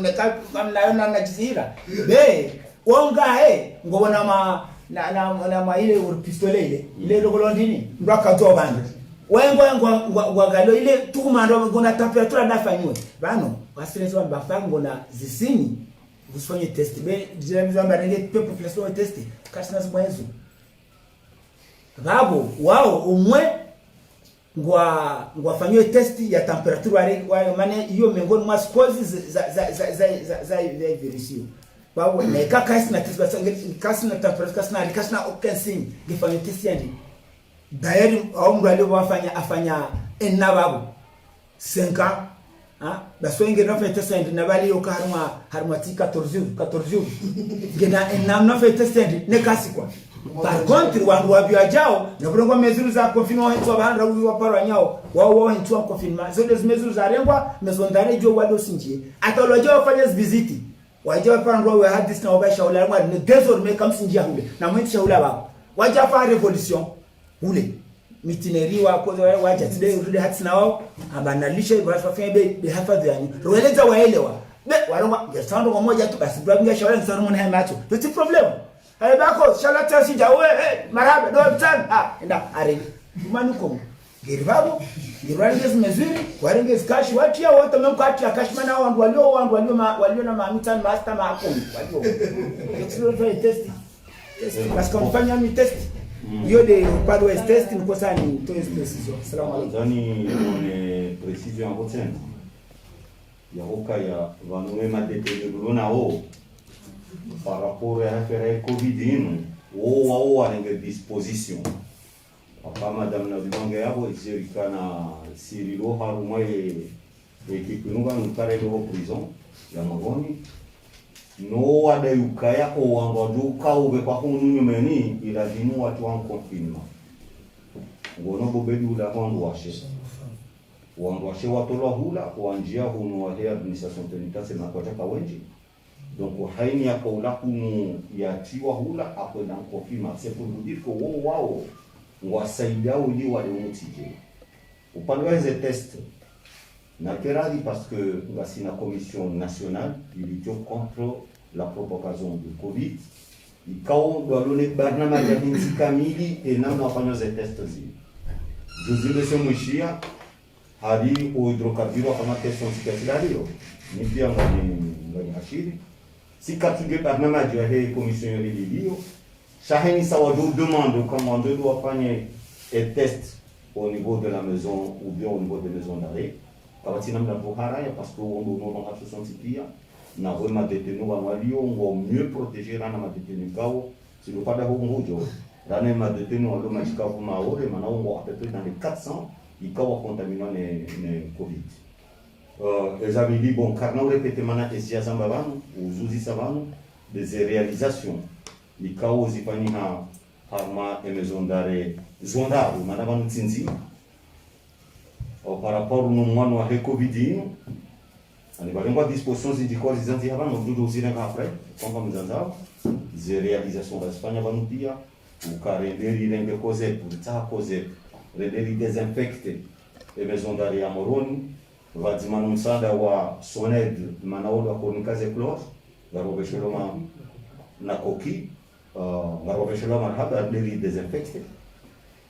kama naona najizira. Be wonga ngona na maile urpistole ile lokolo ndini ndo akatoa bande wengo galo ile tukumando ngona temperature nafanywe bano basirezi wa bafanga ngona zisini usifanye test be jemza mbanenge pe population test kasina zimwezo babo wao umwe ngwafanywe test ya temperature wale maana hiyo miongoni mwa causes za virusi babo na kakasi na test kasi na temperature kasi na okensin ngifanye test yani dairi au mrali afanya enna babo 5 ans baso inge na fete test na bali yo harma ti 14 jours ngena enna na fete test ne kasi kwa par contre wandu wabia jao na bulongo mesures za confinement wa bahanda wa parwa nyao wao ntua confinement zo des mesures za rengwa mesondare jo wado sinjie atolojo wafanya visiti waje parwa wa hadis na wabasha ula ngwa ne désormais comme sinjia hule na mwenti shaula babo waje fa revolution hule mitineri wa kozo waje tide urudi hadis na wao abanalisha ibafanya be hafadhi yani roeleza waelewa be warongwa gesando kwa moja tu basi brabinga shaula nsano mwana hemacho it's a problem. Hey bako shalata sija we maraba do tan enda are manuko giribabo girwanges mezuri warenges cash watia wote memkati cash mana walio na mamitan master maakoni walio explore test parce qu'on fanya mi test yo de pas de test ni kosa ni to précision assalamu alaykum zani on précision en rotin ya okaya vanwe madete luna o par rapport à l'affaire Covid, on a une disposition. Papa, madame, nous avons dit Cyrilo Haruma et qui nous va nous faire en prison. La Magoni. Nous avons eu Kaya ou Angodu, Kaoube, par contre, nous menons, il a dit nous à toi en confinement. On a beau bédou la Wandoaché. Wandoaché, Watola Hula, Wandia, ou nous avons l'administration sanitaire, c'est ma côté Kawenji. Donc, haini ya kaula kumu ya tiwa hula hapo na confirma. C'est pour vous dire que wao wasaidia uli wale mutije. Upande wa hizo test na keradi parce que ngasi na commission nationale ilitio contre la propagation du Covid. Ikao dolone barnama ya hinzi kamili et namna wafanya hizo test zi. Juzile sio mwishia hadi o hidrokarburo kama test sikatilario. Ni pia ngani hashiri. Si katige barnama ya hii commission ya lilio shaheni sawa demande comment on doit faire un test au niveau de la maison ou bien au niveau de maison d'arrêt kabati namna buhara parce que on doit dans la société pia na vraiment détenu wa walio on mieux protéger na détenu kao si le pas d'avoir ngojo rana ma détenu on le machika kuma ore mana on à peu près dans les 400 il kawa contaminant les Covid. Ils avaient dit, bon, car nous répétons maintenant, et si à Zambabano, ou Zouzi Savano, des réalisations. Les chaos, ils font Harma et maison d'arrêt, Zonda, ou Madame Tzinzi. Par rapport au mois de Covid, on n'est pas à disposition de quoi ils ont dit avant, on doit aussi après, comme nous avons des réalisations d'Espagne avant nous dire, ou car il y a des causes, pour ça causer, les désinfecter, et maison d'arrêt à Moroni. Vadzimana msanda wa Soned manaola konikaze close garobesheloma na koki garobesheloma haba deli desinfecte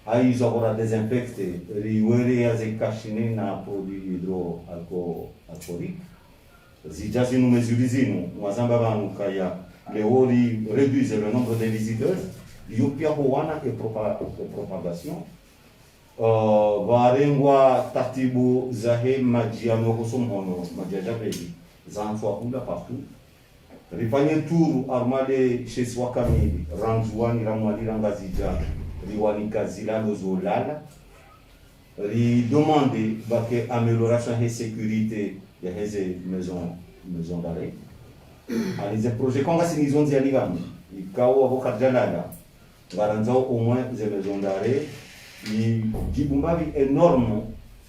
aizo bora desinfecte riwere ya zekashine na produit hydroalcoolique zijazi no mesures mwazamba banu kaya leori réduire le nombre de visiteurs yopia hoana et propagation varengwa tatibu zahe majia nohosomhono majia javeli zanfwa hula partout rifanye tour armade chez soi kamili ranzuani ramwali rangazija riwani kazila lozolala ri demander bake amélioration et sécurité ya heze maison d'arrêt alize projet konga sinizonzi alivami ikawa bokadjalala garanzao au moins des maisons d'arrêt i jibumbavi énorme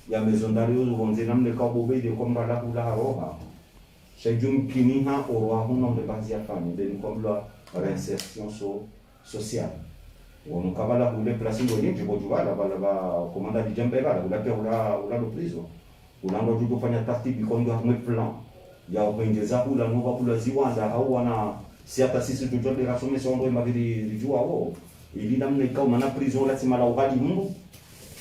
ya maison d'arrêt uzonze namne ka bobe de komba la kula haroha shajum kiniha orwa huno de base ya famille de komba réinsertion sociale on kabala kule place ngoni jibo juala bala komanda di jambe bala kula pe ula do prison ulando judo fanya tartibi kondo hamwe plan ya upengeza kula ngova kula ziwanda au wana si hata sisi tutoe rasome sondo maviri rijua wao ili namna ikao mana prison la timala uhadi mungu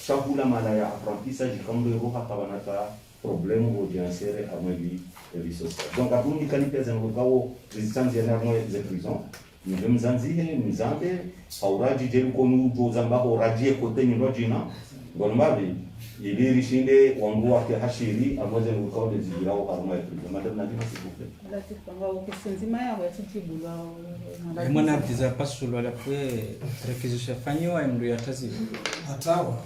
shakula mala ya apprentissage kamdo roha tabanata problème audientiaire ameli et social donc abuni kanipia za ngao resistance ya namo za prison ni mzanzihe mzambe auraji jelu konu jo zambako raji kote ni rojina ngolmabi ili rishinde wangu wake hashiri ambaye ni ukao de zigirao arma ya prison madam na dina sibuke la tifanga ukisinzima yao yatibulwa mwana artiza pasul wala kwe requisition fanywa ndio yatazi Atawa.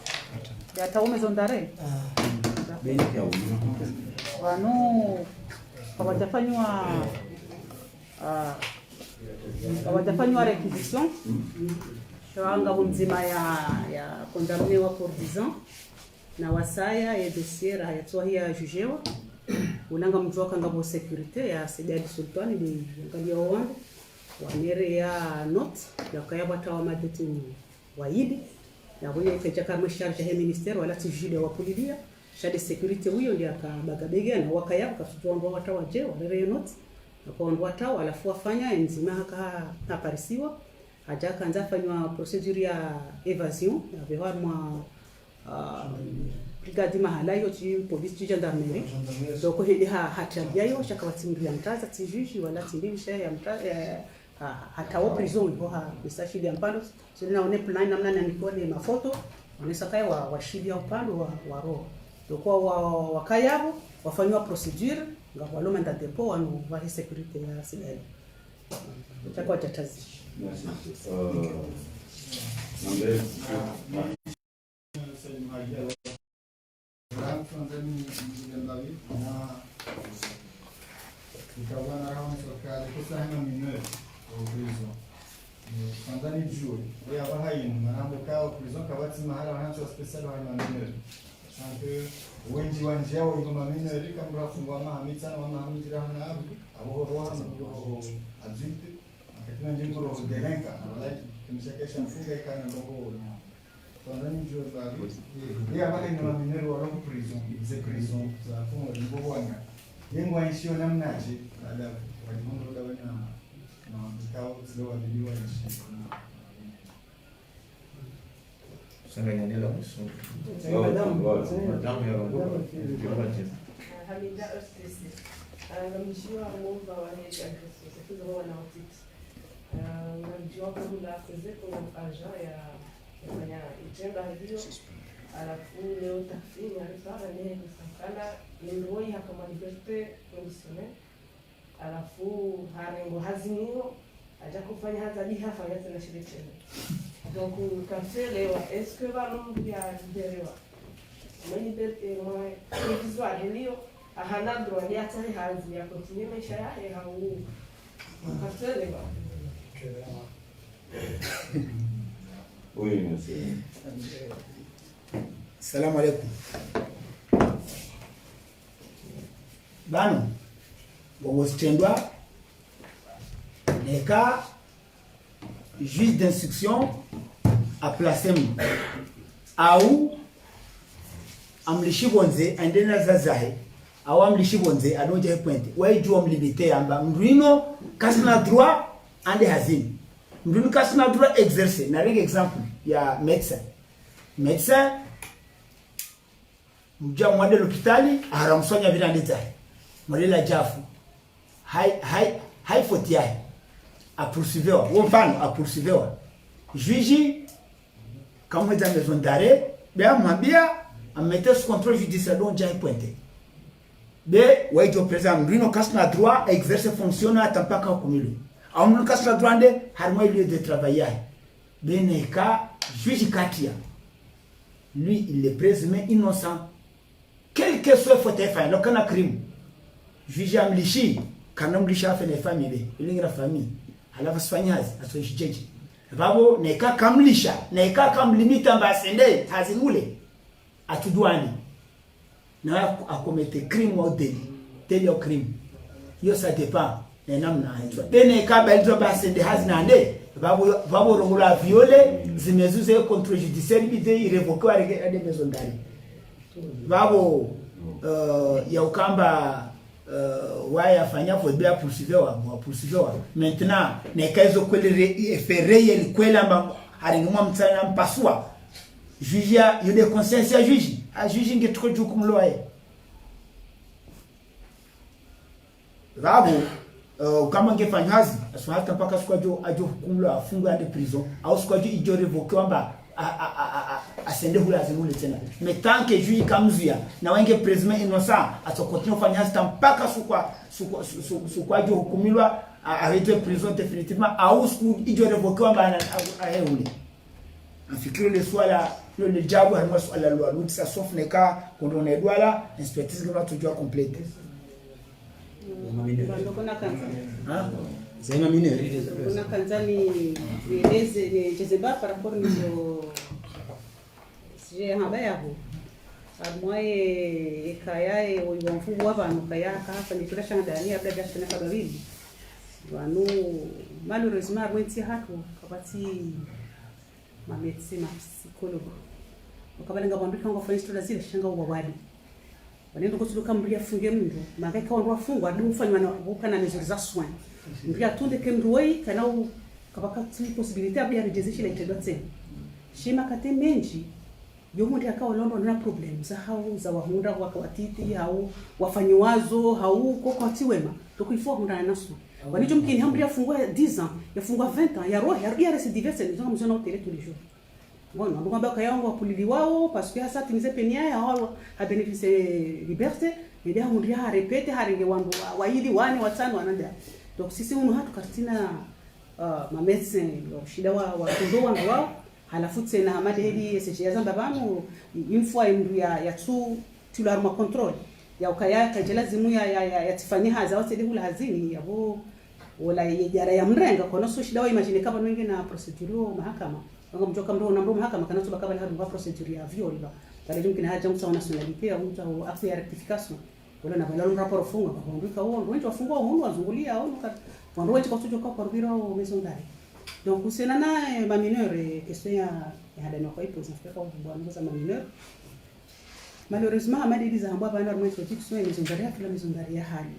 yataume zondare benki au wanu hawajafanywa requisition shawanga mzima ya condamné pour 10 ans na wasaya ya dossier hayatwa ya jugewa ulanga mjua kanga bo sécurité ya Seydi Sultani ni angalia wao wanere ya note ya kaya batawa madetini waidi na huyo ikaja kama charge ya ministère wala tijide wa polidia shade sécurité huyo ndio akabagabega na wakaya akafutwa ndo watawa je wanere note na kwa ndo watawa alafu afanya enzima aparisiwa haja kanza fanywa procedure ya evasion ya behar mwa brigade mahala yo ci police ci gendarmerie donc hili hatabia yo shaka watimria mtaza tijuji wala timbisha ya mtaza hata wa prison ho ha misashili ampando sio naone plan namna na nikone mafoto wanaweza kaya washili ya upando wa roho donc wakayabo wafanywa procedure ngabo walo manda depo wanu wa security ya Seydi chakwa tatazi nambe Ikawa na raha serikali kusanya mineur au prison. Kwanzani juu ya bahaini manambo kao prison kabati mahala wanacho special wa mineur. Sanke wengi wanjao iko mineur kama rafungwa mahamita na mahamita na abu abo roha na azinte akatina njingo roho delenka wala kimshakesha mfunga ikana roho kwanzani juu babi ya bahaini na mineur wa roho prison ze prison za kumo libobwana yengo aishio namnaje baada walimungu dawa na vikao zile waliwa ishi Sanganya nila musu. Madam ya Rangura. Hamida Ostesi. Namjua Mungu wa Yesu Kristo. Siku za wana watiti. Namjua kabla kuze kuna agent ya kufanya itenda hiyo. Alafu leo tafsiri alifanya nini kusakana ndio kama liberté conditionnelle. Alafu harengo hazimio aja kufanya hata biha fanya tena shirika. Donc ukafelewa est-ce que balombi ya libérewa mwenye liberté moi provisoire leo ahana droit ya tani hazi ya continuer maisha yake hau ukafelewa. Oui, monsieur. Salamu alaikum. Bano wostendwa neka juge d'instruction a placé au amlishibonze andena zazahe au amlishibonze anoje point waiju amlimite amba mrino kasna droit ande hazini mrino kasna droit exercer na reg exemple ya médecin mja mwade l'hôpitali aramsonya vile andezahe mwalela jafu hai foti yae a poursuivre ou mfano a poursuivre juge kama za maison d'arrêt bien mwambia amete sous contrôle judiciaire donc j'ai pointé be waijo président Bruno Kasna droit à exercer fonction à temps pas kumili au Bruno Kasna droit de harmonie lieu de travail beneka juge katia lui il est présumé innocent quel que soit faute fait le kana crime juge amlishi kana mlishi afene famille ilingira famille alafu sifanyazi atoishijeje babo neka kamlisha neka kamlimita mbasende hazingule atudwani na akomete crime au délit au crime yo ça dépend na namna hizo tena ikabalizo basende hazinande babo rongula viole zimezuze contre judiciaire bide irrevoquer à des maisons d'arrêt babo ya ukamba ouais afanya faut bien poursuivre maintenant ne kaizo kweli fereye likwela amba haringwa mtsana mpasua juge yode conscience ya juge a juge ngetiko jukumu loye rabo kama ngefanya hazi aswata mpaka siku ajo hukumu la afungwa hadi prison au siku ajo ijo revoke amba asende hula zimule tena mais tant que juge kamzuya na wenge présumé innocent atokotino fanya hasta mpaka sukwa ajo hukumilwa arrêté prison définitivement au siku ijo revoke amba ahule afikiri le swala le jabu halima swala lwa lutsa sauf neka kondo na edwala inspectrice kwa tujua complete Zema mineur. Kuna kanzani vieleze jezeba par rapport nizo sije habaya ho. Amwaye kayae oyomfungu abantu kaya kafa ni turashanga ndani ya bada shana kabili. Wanu malheureusement rwenti hatu kabati ma médecin ma psychologue. Ukabalenga bambika ngo fanya story zile shanga ubawadi. Wanendo kuturuka mbria funge mndo magaika wandu wafungwa adu ufanywa na ukana mesures za soins mbria tunde kemruoi kana kabaka tsi possibilité abia rejezishi la itedwa tse shima kate menji yomundi akawa londo na problem za hau za wahunda wakawatiti au wafanyiwazo hau koko tiwema tokuifo hunda nasu wanicho mkini hambria fungwa 10 ans yafungwa 20 ans ya roho ya récidive c'est nous on mzona tele tous les jours. Bon, on va pas kayango apulili wao parce que ça tinize penia ya wao ha bénéficier liberté mais dia on dia répéter harenge wangu waili wane watano wananda donc sisi uno hatu kartina ma médecin shida wa kundo wangu wao halafu tena madeli SGA zamba banu une fois mdu ya tu la ma contrôle ya ukaya kajela zimu ya tifani haza wote hula hazini yabo wala yajara ya mrenga kono so shida wa imagine kama nwenge na procedure mahakama ngo mtoka mdo na mdo mahakama kana tuba kabla hadu procedure ya viol ba kale jumkina haja msa nationalité au mtu afu ya rectification wala na bala rapport funga kwa ndika wao ndio wafungwa wao wazungulia au ndo wewe kwa tujo kwa biro au maison d'arrêt donc usena na ma mineur question ya hada na kwa ipo zinafika kwa bwana za ma mineur malheureusement amadi za ambao bana mwetu tikso maison d'arrêt kila maison d'arrêt ya hali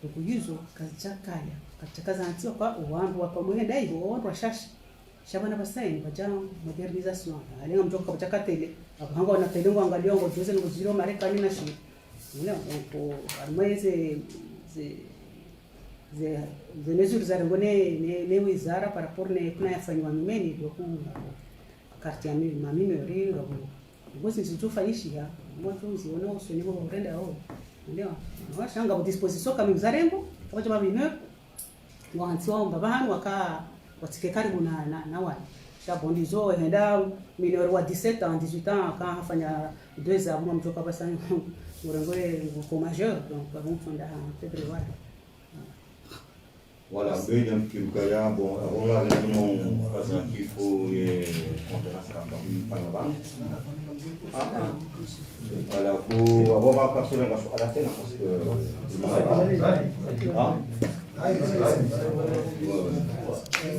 donc hizo kazakaya katika antio kwa wandu wa mwenda hiyo wandu washashi shabana basaini baja modernisation alenga mtoka bacha katele abanga na tele ngo angalia ngo jose ngo zero Marekani na shi ndio donc almaize ze mesures za ngone ne wizara par rapport ne kuna yafanywa mimeni ndio ku quartier ma minori ngo sisi tufanyishia mwanzo usione usoni ngo urenda hao ndio washanga kwa disposition kama mzarengo kama chama minori wantiwa mbabanu watike karibu na wale shabondizo henda mineur wa 17 ans 18 ans quand afanya 2 ans mtoka basa ngorengoe ko majeur donc avant fonda février voilà bem mkimkaya bon rola ndio kaza kifo ye kontrasa kama mpanga voilà pour avoir pas sur la à la tête parce que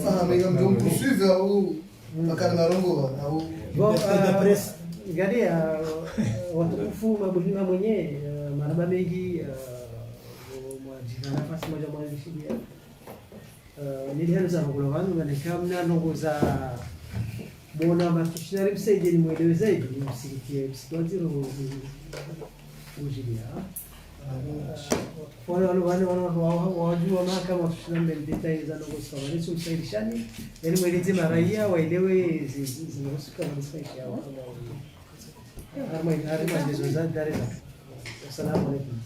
fahamika mtu mkusuive au makana marongo au bon galia watukufu mabulima mwenye maraba mengi mwajina nafasi moja mwalishidia nilihano za mkulowanu wanakamna nongo za bona matushinari msaidi ni mwelewe zaidi msikitie msikwanziro ujilia wale wajua mahakama tushindane details za nongo sawa ni sumsaidishani yani mweleze maraia waelewe zinahusu kama nisaidia yao arma ndizo za dareza. Assalamu alaikum.